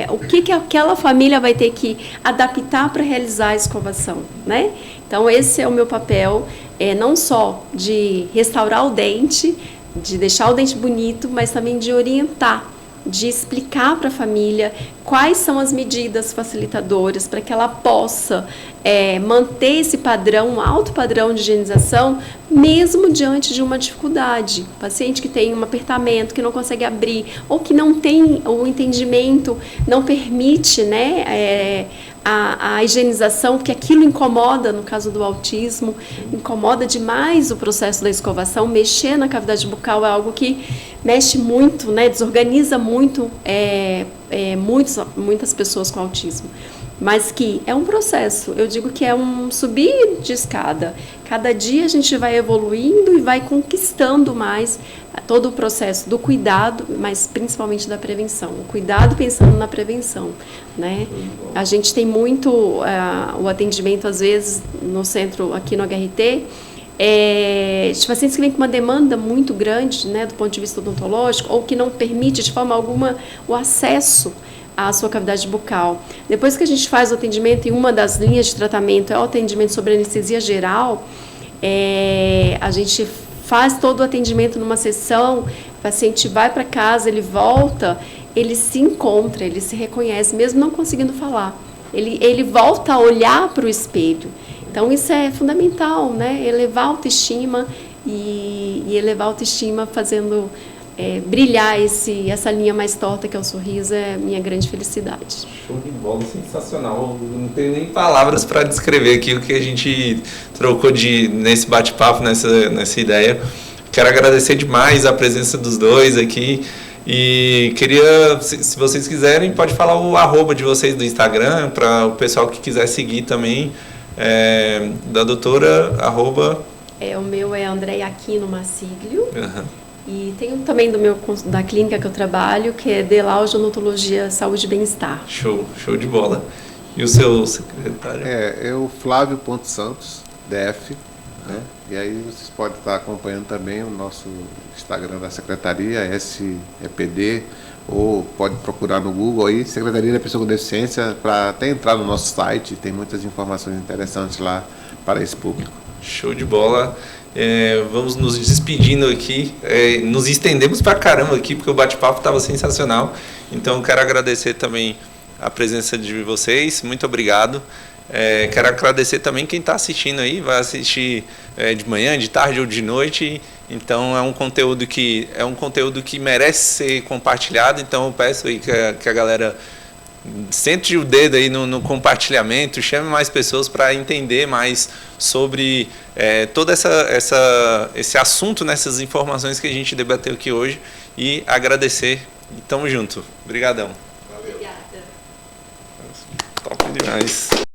o que aquela família vai ter que adaptar para realizar a escovação, né? Então, esse é o meu papel, não só de restaurar o dente, de deixar o dente bonito, mas também de orientar, de explicar para a família quais são as medidas facilitadoras para que ela possa manter esse padrão, um alto padrão de higienização, mesmo diante de uma dificuldade. Paciente que tem um apertamento, que não consegue abrir, ou que não tem o entendimento, não permite, né, a higienização, porque aquilo incomoda, no caso do autismo, incomoda demais o processo da escovação. Mexer na cavidade bucal é algo que mexe muito, né, desorganiza muito muitas pessoas com autismo. Mas que é um processo, eu digo que é um subir de escada. Cada dia a gente vai evoluindo e vai conquistando mais todo o processo do cuidado, mas principalmente da prevenção. O cuidado pensando na prevenção, né? A gente tem muito o atendimento, às vezes, no centro, aqui no HRT, de pacientes que vêm com uma demanda muito grande, né, do ponto de vista odontológico, ou que não permite de forma alguma o acesso à sua cavidade bucal. Depois que a gente faz o atendimento, e uma das linhas de tratamento é o atendimento sobre anestesia geral, a gente faz todo o atendimento numa sessão, o paciente vai para casa, ele volta, ele se encontra, ele se reconhece, mesmo não conseguindo falar. Ele volta a olhar para o espelho. Então, isso é fundamental, né? Elevar a autoestima e elevar a autoestima fazendo brilhar essa linha mais torta que é o sorriso, é minha grande felicidade. Show de bola, sensacional. Não tenho nem palavras para descrever aquilo que a gente trocou nesse bate-papo, nessa ideia. Quero agradecer demais a presença dos dois aqui e queria, se vocês quiserem, pode falar o @ de vocês do Instagram, para o pessoal que quiser seguir também, da doutora, @... O meu é Andréia Aquino Massiglio. E tenho também da clínica que eu trabalho, que é Delauge Odontologia Saúde e Bem-Estar. Show de bola. E o seu secretário? Eu, Flávio.Santos, DF, né? E aí vocês podem estar acompanhando também o nosso Instagram da Secretaria, SEPD, ou pode procurar no Google aí, Secretaria da Pessoa com Deficiência, para até entrar no nosso site, tem muitas informações interessantes lá para esse público. Show de bola. Vamos nos despedindo aqui, nos estendemos pra caramba aqui, porque o bate-papo estava sensacional, então quero agradecer também a presença de vocês, muito obrigado. Quero agradecer também quem está assistindo aí, vai assistir de manhã, de tarde ou de noite, então é um conteúdo que merece ser compartilhado, então eu peço aí que a galera sente o dedo aí no compartilhamento, chame mais pessoas para entender mais sobre todo esse assunto, nessas informações que a gente debateu aqui hoje, e agradecer. E tamo junto. Obrigadão. Obrigada. Top demais.